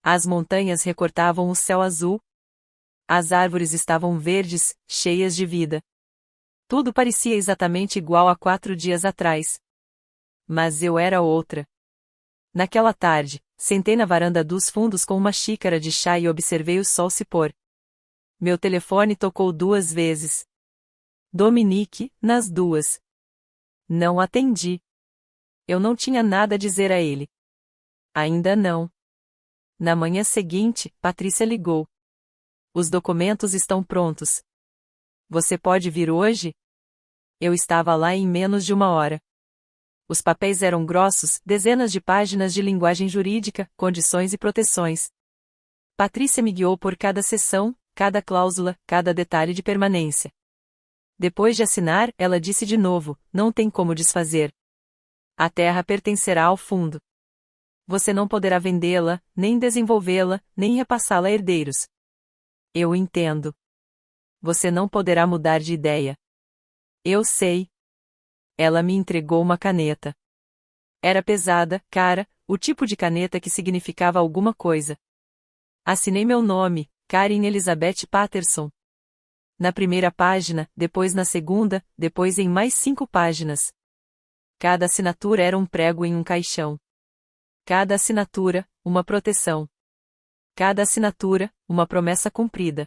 As montanhas recortavam o céu azul. As árvores estavam verdes, cheias de vida. Tudo parecia exatamente igual a 4 dias atrás. Mas eu era outra. Naquela tarde, sentei na varanda dos fundos com uma xícara de chá e observei o sol se pôr. Meu telefone tocou 2 vezes. Dominique, nas 2. Não atendi. Eu não tinha nada a dizer a ele. Ainda não. Na manhã seguinte, Patrícia ligou. Os documentos estão prontos. Você pode vir hoje? Eu estava lá em menos de 1 hora. Os papéis eram grossos, dezenas de páginas de linguagem jurídica, condições e proteções. Patrícia me guiou por cada seção, cada cláusula, cada detalhe de permanência. Depois de assinar, ela disse de novo: não tem como desfazer. A terra pertencerá ao fundo. Você não poderá vendê-la, nem desenvolvê-la, nem repassá-la a herdeiros. Eu entendo. Você não poderá mudar de ideia. Eu sei. Ela me entregou uma caneta. Era pesada, cara, o tipo de caneta que significava alguma coisa. Assinei meu nome, Karen Elizabeth Patterson. Na primeira página, depois na segunda, depois em mais 5 páginas. Cada assinatura era um prego em um caixão. Cada assinatura, uma proteção. Cada assinatura, uma promessa cumprida.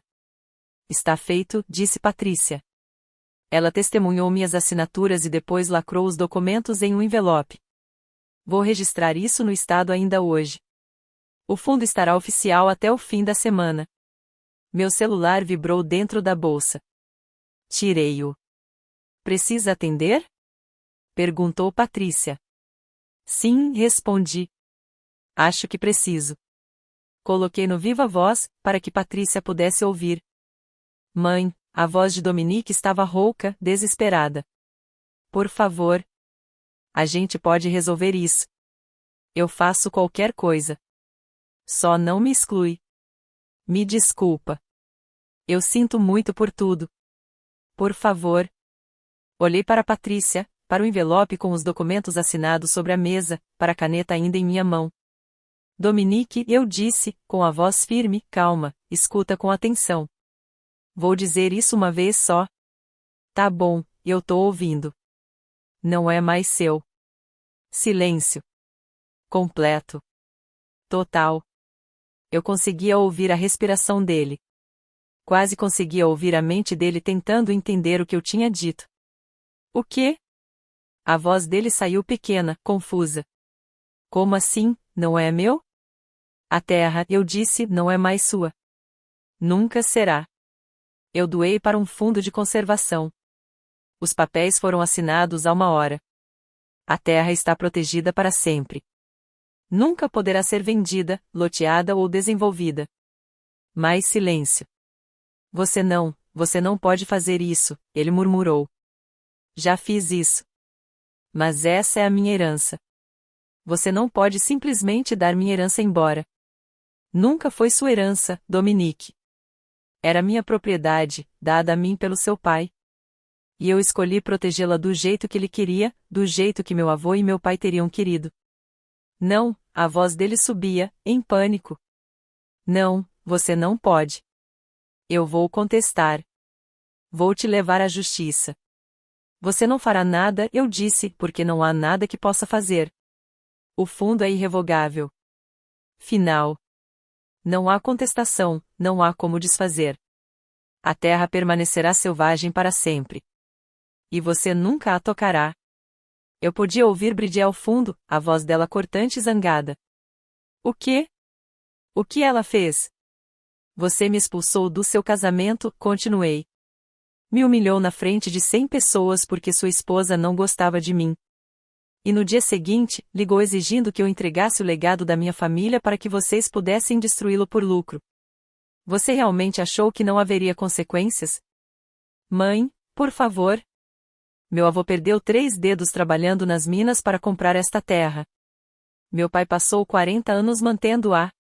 Está feito, disse Patrícia. Ela testemunhou minhas assinaturas e depois lacrou os documentos em um envelope. Vou registrar isso no estado ainda hoje. O fundo estará oficial até o fim da semana. Meu celular vibrou dentro da bolsa. Tirei-o. Precisa atender? Perguntou Patrícia. Sim, respondi. Acho que preciso. Coloquei no viva voz, para que Patrícia pudesse ouvir. Mãe, a voz de Dominique estava rouca, desesperada. Por favor. A gente pode resolver isso. Eu faço qualquer coisa. Só não me exclui. Me desculpa. Eu sinto muito por tudo. Por favor. Olhei para Patrícia, para o envelope com os documentos assinados sobre a mesa, para a caneta ainda em minha mão. Dominique, eu disse, com a voz firme, calma, escuta com atenção. Vou dizer isso uma vez só. Tá bom, eu tô ouvindo. Não é mais seu. Silêncio. Completo. Total. Eu conseguia ouvir a respiração dele. Quase conseguia ouvir a mente dele tentando entender o que eu tinha dito. O quê? A voz dele saiu pequena, confusa. Como assim, não é meu? A terra, eu disse, não é mais sua. Nunca será. Eu doei para um fundo de conservação. Os papéis foram assinados há uma hora. A terra está protegida para sempre. Nunca poderá ser vendida, loteada ou desenvolvida. Mais silêncio. Você não pode fazer isso, ele murmurou. Já fiz isso. Mas essa é a minha herança. Você não pode simplesmente dar minha herança embora. Nunca foi sua herança, Dominique. Era minha propriedade, dada a mim pelo seu pai. E eu escolhi protegê-la do jeito que ele queria, do jeito que meu avô e meu pai teriam querido. Não, a voz dele subia, em pânico. Não, você não pode. Eu vou contestar. Vou te levar à justiça. Você não fará nada, eu disse, porque não há nada que possa fazer. O fundo é irrevogável. Final. Não há contestação, não há como desfazer. A terra permanecerá selvagem para sempre. E você nunca a tocará. Eu podia ouvir Bridie ao fundo, a voz dela cortante e zangada. O quê? O que ela fez? Você me expulsou do seu casamento, continuei. Me humilhou na frente de 100 pessoas porque sua esposa não gostava de mim. E no dia seguinte, ligou exigindo que eu entregasse o legado da minha família para que vocês pudessem destruí-lo por lucro. Você realmente achou que não haveria consequências? Mãe, por favor. Meu avô perdeu 3 dedos trabalhando nas minas para comprar esta terra. Meu pai passou 40 anos mantendo-a.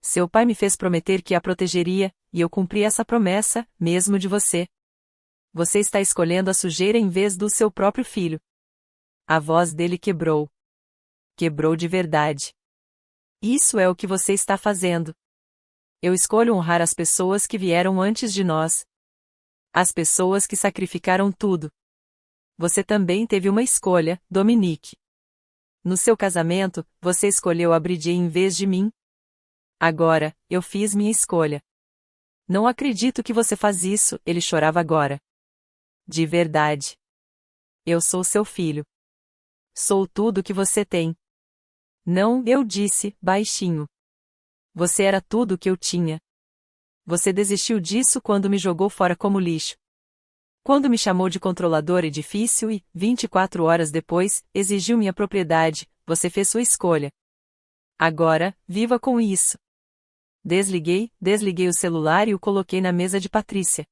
Seu pai me fez prometer que a protegeria, e eu cumpri essa promessa, mesmo de você. Você está escolhendo a sujeira em vez do seu próprio filho. A voz dele quebrou. Quebrou de verdade. Isso é o que você está fazendo. Eu escolho honrar as pessoas que vieram antes de nós. As pessoas que sacrificaram tudo. Você também teve uma escolha, Dominique. No seu casamento, você escolheu a Bridie em vez de mim. Agora, eu fiz minha escolha. Não acredito que você faz isso, ele chorava agora. De verdade. Eu sou seu filho. Sou tudo o que você tem. Não, eu disse, baixinho. Você era tudo o que eu tinha. Você desistiu disso quando me jogou fora como lixo. Quando me chamou de controladora difícil e, 24 horas depois, exigiu minha propriedade, você fez sua escolha. Agora, viva com isso. Desliguei o celular e o coloquei na mesa de Patrícia.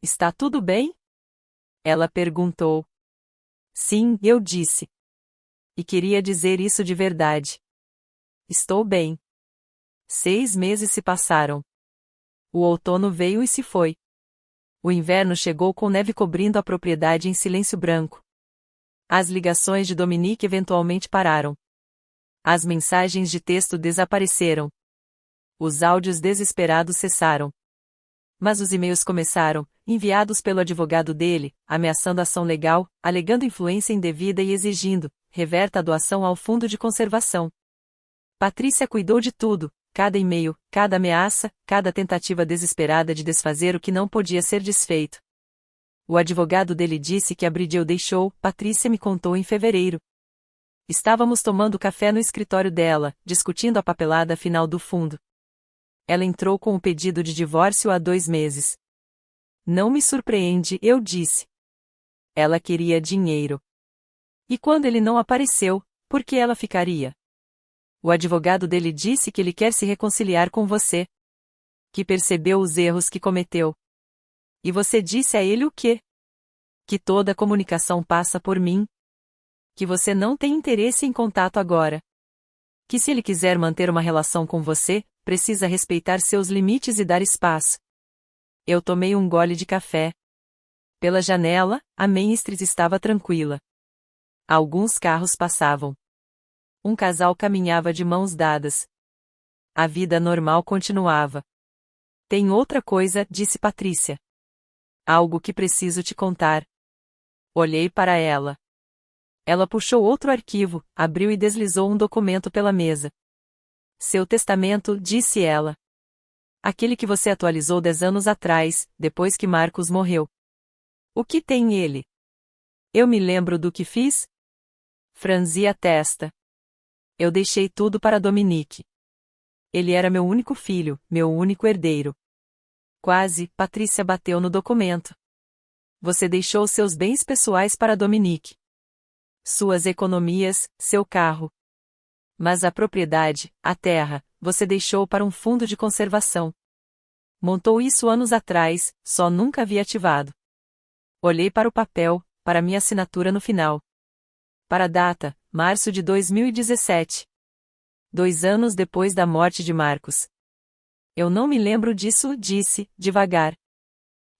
Está tudo bem? Ela perguntou. Sim, eu disse. E queria dizer isso de verdade. Estou bem. 6 meses se passaram. O outono veio e se foi. O inverno chegou com neve cobrindo a propriedade em silêncio branco. As ligações de Dominique eventualmente pararam. As mensagens de texto desapareceram. Os áudios desesperados cessaram. Mas os e-mails começaram, enviados pelo advogado dele, ameaçando ação legal, alegando influência indevida e exigindo, reverta a doação ao fundo de conservação. Patrícia cuidou de tudo, cada e-mail, cada ameaça, cada tentativa desesperada de desfazer o que não podia ser desfeito. O advogado dele disse que a Bridget o deixou, Patrícia me contou em fevereiro. Estávamos tomando café no escritório dela, discutindo a papelada final do fundo. Ela entrou com o pedido de divórcio há 2 meses. Não me surpreende, eu disse. Ela queria dinheiro. E quando ele não apareceu, por que ela ficaria? O advogado dele disse que ele quer se reconciliar com você. Que percebeu os erros que cometeu. E você disse a ele o quê? Que toda comunicação passa por mim. Que você não tem interesse em contato agora. Que se ele quiser manter uma relação com você, precisa respeitar seus limites e dar espaço. Eu tomei um gole de café. Pela janela, a Main Street estava tranquila. Alguns carros passavam. Um casal caminhava de mãos dadas. A vida normal continuava. Tem outra coisa, disse Patrícia. Algo que preciso te contar. Olhei para ela. Ela puxou outro arquivo, abriu e deslizou um documento pela mesa. Seu testamento, disse ela. Aquele que você atualizou 10 anos atrás, depois que Marcos morreu. O que tem ele? Eu me lembro do que fiz? Franzi a testa. Eu deixei tudo para Dominique. Ele era meu único filho, meu único herdeiro. Quase, Patrícia bateu no documento. Você deixou seus bens pessoais para Dominique. Suas economias, seu carro. Mas a propriedade, a terra, você deixou para um fundo de conservação. Montou isso anos atrás, só nunca havia ativado. Olhei para o papel, para minha assinatura no final. Para a data, março de 2017. 2 anos depois da morte de Marcos. Eu não me lembro disso, disse, devagar.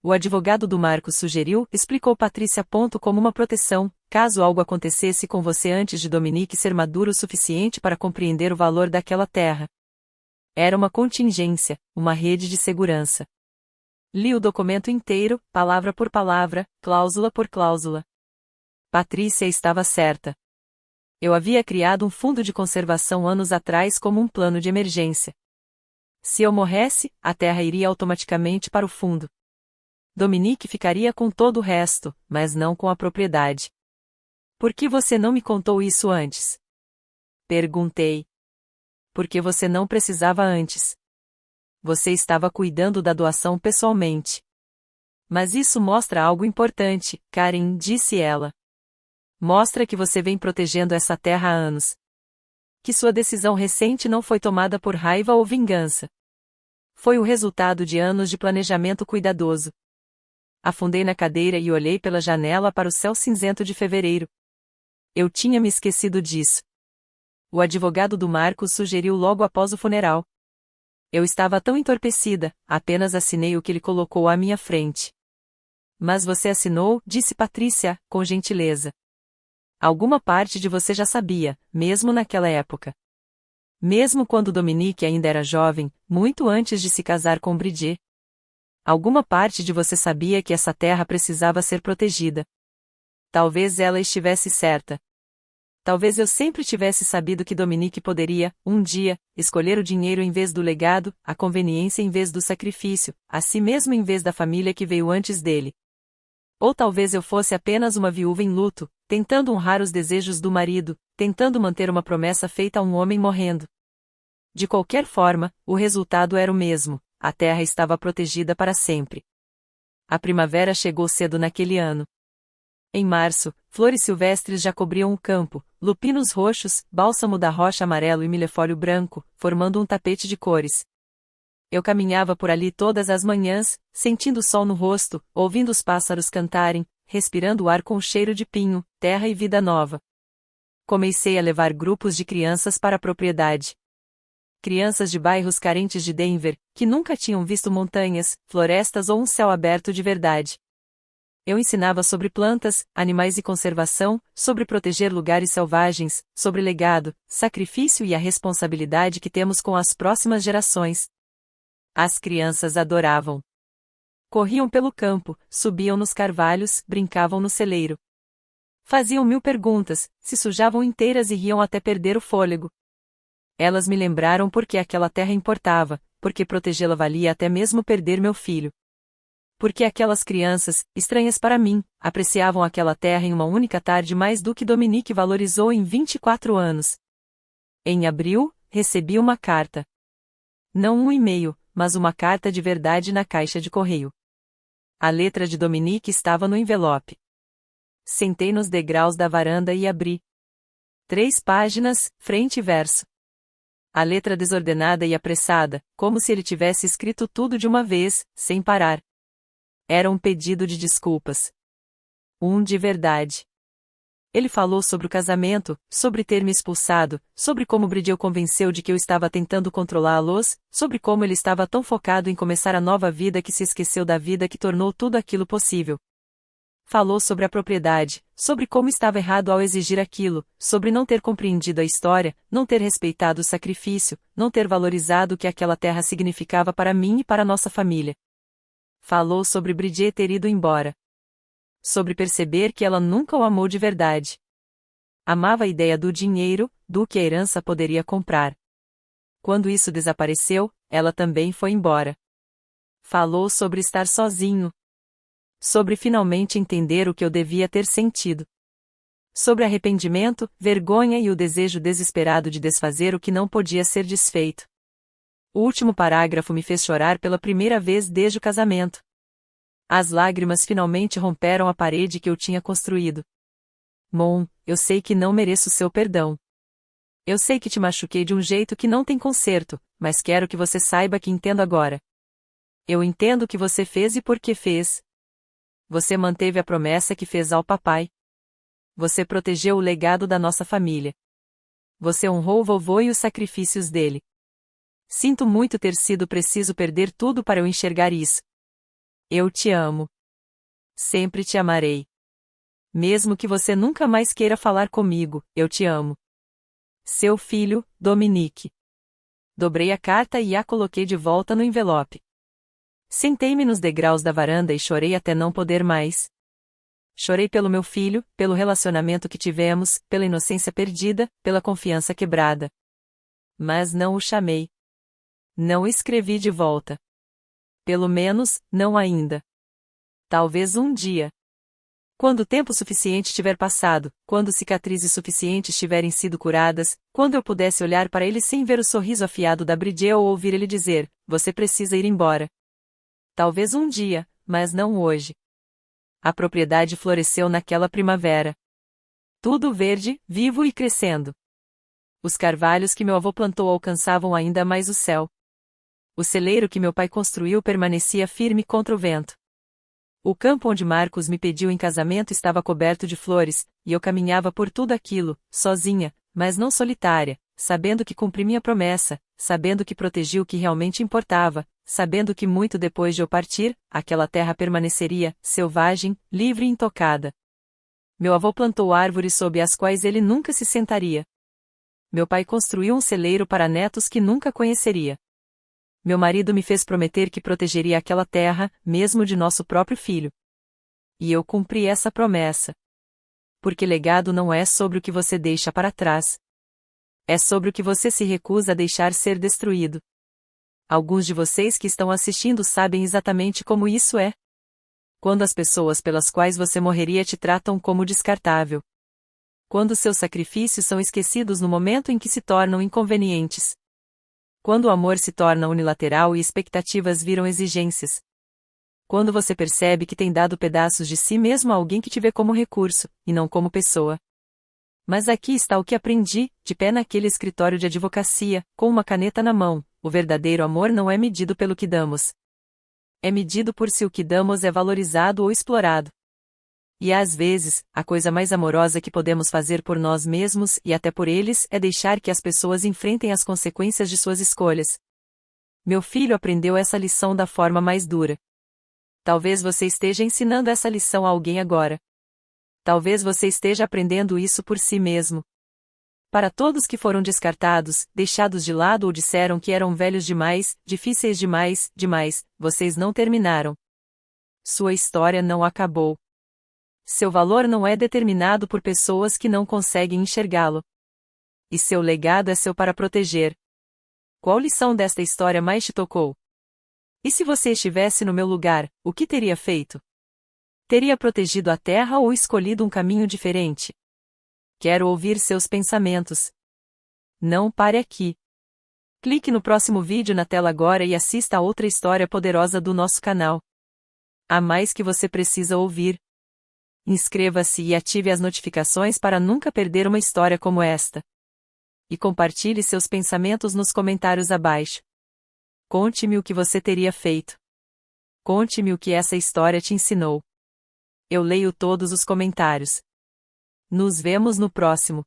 O advogado do Marcos sugeriu, explicou Patrícia. Como uma proteção, caso algo acontecesse com você antes de Dominique ser maduro o suficiente para compreender o valor daquela terra. Era uma contingência, uma rede de segurança. Li o documento inteiro, palavra por palavra, cláusula por cláusula. Patrícia estava certa. Eu havia criado um fundo de conservação anos atrás como um plano de emergência. Se eu morresse, a terra iria automaticamente para o fundo. Dominique ficaria com todo o resto, mas não com a propriedade. Por que você não me contou isso antes? Perguntei. Porque você não precisava antes. Você estava cuidando da doação pessoalmente. Mas isso mostra algo importante, Karen, disse ela. Mostra que você vem protegendo essa terra há anos. Que sua decisão recente não foi tomada por raiva ou vingança. Foi o resultado de anos de planejamento cuidadoso. Afundei na cadeira e olhei pela janela para o céu cinzento de fevereiro. Eu tinha me esquecido disso. O advogado do Marcos sugeriu logo após o funeral. Eu estava tão entorpecida, apenas assinei o que ele colocou à minha frente. Mas você assinou, disse Patrícia, com gentileza. Alguma parte de você já sabia, mesmo naquela época. Mesmo quando Dominique ainda era jovem, muito antes de se casar com Bridget. Alguma parte de você sabia que essa terra precisava ser protegida. Talvez ela estivesse certa. Talvez eu sempre tivesse sabido que Dominique poderia, um dia, escolher o dinheiro em vez do legado, a conveniência em vez do sacrifício, a si mesmo em vez da família que veio antes dele. Ou talvez eu fosse apenas uma viúva em luto, tentando honrar os desejos do marido, tentando manter uma promessa feita a um homem morrendo. De qualquer forma, o resultado era o mesmo. A terra estava protegida para sempre. A primavera chegou cedo naquele ano. Em março, flores silvestres já cobriam o campo, lupinos roxos, bálsamo da rocha amarelo e milefólio branco, formando um tapete de cores. Eu caminhava por ali todas as manhãs, sentindo o sol no rosto, ouvindo os pássaros cantarem, respirando o ar com o cheiro de pinho, terra e vida nova. Comecei a levar grupos de crianças para a propriedade. Crianças de bairros carentes de Denver, que nunca tinham visto montanhas, florestas ou um céu aberto de verdade. Eu ensinava sobre plantas, animais e conservação, sobre proteger lugares selvagens, sobre legado, sacrifício e a responsabilidade que temos com as próximas gerações. As crianças adoravam. Corriam pelo campo, subiam nos carvalhos, brincavam no celeiro. Faziam 1000 perguntas, se sujavam inteiras e riam até perder o fôlego. Elas me lembraram porque aquela terra importava, porque protegê-la valia até mesmo perder meu filho. Porque aquelas crianças, estranhas para mim, apreciavam aquela terra em uma única tarde mais do que Dominique valorizou em 24 anos. Em abril, recebi uma carta. Não um e-mail, mas uma carta de verdade na caixa de correio. A letra de Dominique estava no envelope. Sentei nos degraus da varanda e abri. 3 páginas, frente e verso. A letra desordenada e apressada, como se ele tivesse escrito tudo de uma vez, sem parar. Era um pedido de desculpas. De verdade. Ele falou sobre o casamento, sobre ter me expulsado, sobre como Bridget o convenceu de que eu estava tentando controlá-los, sobre como ele estava tão focado em começar a nova vida que se esqueceu da vida que tornou tudo aquilo possível. Falou sobre a propriedade, sobre como estava errado ao exigir aquilo, sobre não ter compreendido a história, não ter respeitado o sacrifício, não ter valorizado o que aquela terra significava para mim e para nossa família. Falou sobre Bridget ter ido embora. Sobre perceber que ela nunca o amou de verdade. Amava a ideia do dinheiro, do que a herança poderia comprar. Quando isso desapareceu, ela também foi embora. Falou sobre estar sozinho. Sobre finalmente entender o que eu devia ter sentido. Sobre arrependimento, vergonha e o desejo desesperado de desfazer o que não podia ser desfeito. O último parágrafo me fez chorar pela primeira vez desde o casamento. As lágrimas finalmente romperam a parede que eu tinha construído. Mon, eu sei que não mereço seu perdão. Eu sei que te machuquei de um jeito que não tem conserto, mas quero que você saiba que entendo agora. Eu entendo o que você fez e por que fez. Você manteve a promessa que fez ao papai. Você protegeu o legado da nossa família. Você honrou o vovô e os sacrifícios dele. Sinto muito ter sido preciso perder tudo para eu enxergar isso. Eu te amo. Sempre te amarei. Mesmo que você nunca mais queira falar comigo, eu te amo. Seu filho, Dominique. Dobrei a carta e a coloquei de volta no envelope. Sentei-me nos degraus da varanda e chorei até não poder mais. Chorei pelo meu filho, pelo relacionamento que tivemos, pela inocência perdida, pela confiança quebrada. Mas não o chamei. Não escrevi de volta. Pelo menos, não ainda. Talvez um dia. Quando o tempo suficiente tiver passado, quando cicatrizes suficientes tiverem sido curadas, quando eu pudesse olhar para ele sem ver o sorriso afiado da Bridget ou ouvir ele dizer, você precisa ir embora. Talvez um dia, mas não hoje. A propriedade floresceu naquela primavera. Tudo verde, vivo e crescendo. Os carvalhos que meu avô plantou alcançavam ainda mais o céu. O celeiro que meu pai construiu permanecia firme contra o vento. O campo onde Marcos me pediu em casamento estava coberto de flores, e eu caminhava por tudo aquilo, sozinha, mas não solitária, sabendo que cumpri minha promessa, sabendo que protegi o que realmente importava, sabendo que muito depois de eu partir, aquela terra permaneceria, selvagem, livre e intocada. Meu avô plantou árvores sob as quais ele nunca se sentaria. Meu pai construiu um celeiro para netos que nunca conheceria. Meu marido me fez prometer que protegeria aquela terra, mesmo de nosso próprio filho. E eu cumpri essa promessa. Porque legado não é sobre o que você deixa para trás. É sobre o que você se recusa a deixar ser destruído. Alguns de vocês que estão assistindo sabem exatamente como isso é. Quando as pessoas pelas quais você morreria te tratam como descartável. Quando seus sacrifícios são esquecidos no momento em que se tornam inconvenientes. Quando o amor se torna unilateral e expectativas viram exigências. Quando você percebe que tem dado pedaços de si mesmo a alguém que te vê como recurso, e não como pessoa. Mas aqui está o que aprendi, de pé naquele escritório de advocacia, com uma caneta na mão, o verdadeiro amor não é medido pelo que damos. É medido por se o que damos é valorizado ou explorado. E às vezes, a coisa mais amorosa que podemos fazer por nós mesmos e até por eles é deixar que as pessoas enfrentem as consequências de suas escolhas. Meu filho aprendeu essa lição da forma mais dura. Talvez você esteja ensinando essa lição a alguém agora. Talvez você esteja aprendendo isso por si mesmo. Para todos que foram descartados, deixados de lado ou disseram que eram velhos demais, difíceis demais, vocês não terminaram. Sua história não acabou. Seu valor não é determinado por pessoas que não conseguem enxergá-lo. E seu legado é seu para proteger. Qual lição desta história mais te tocou? E se você estivesse no meu lugar, o que teria feito? Teria protegido a terra ou escolhido um caminho diferente? Quero ouvir seus pensamentos. Não pare aqui. Clique no próximo vídeo na tela agora e assista a outra história poderosa do nosso canal. Há mais que você precisa ouvir. Inscreva-se e ative as notificações para nunca perder uma história como esta. E compartilhe seus pensamentos nos comentários abaixo. Conte-me o que você teria feito. Conte-me o que essa história te ensinou. Eu leio todos os comentários. Nos vemos no próximo.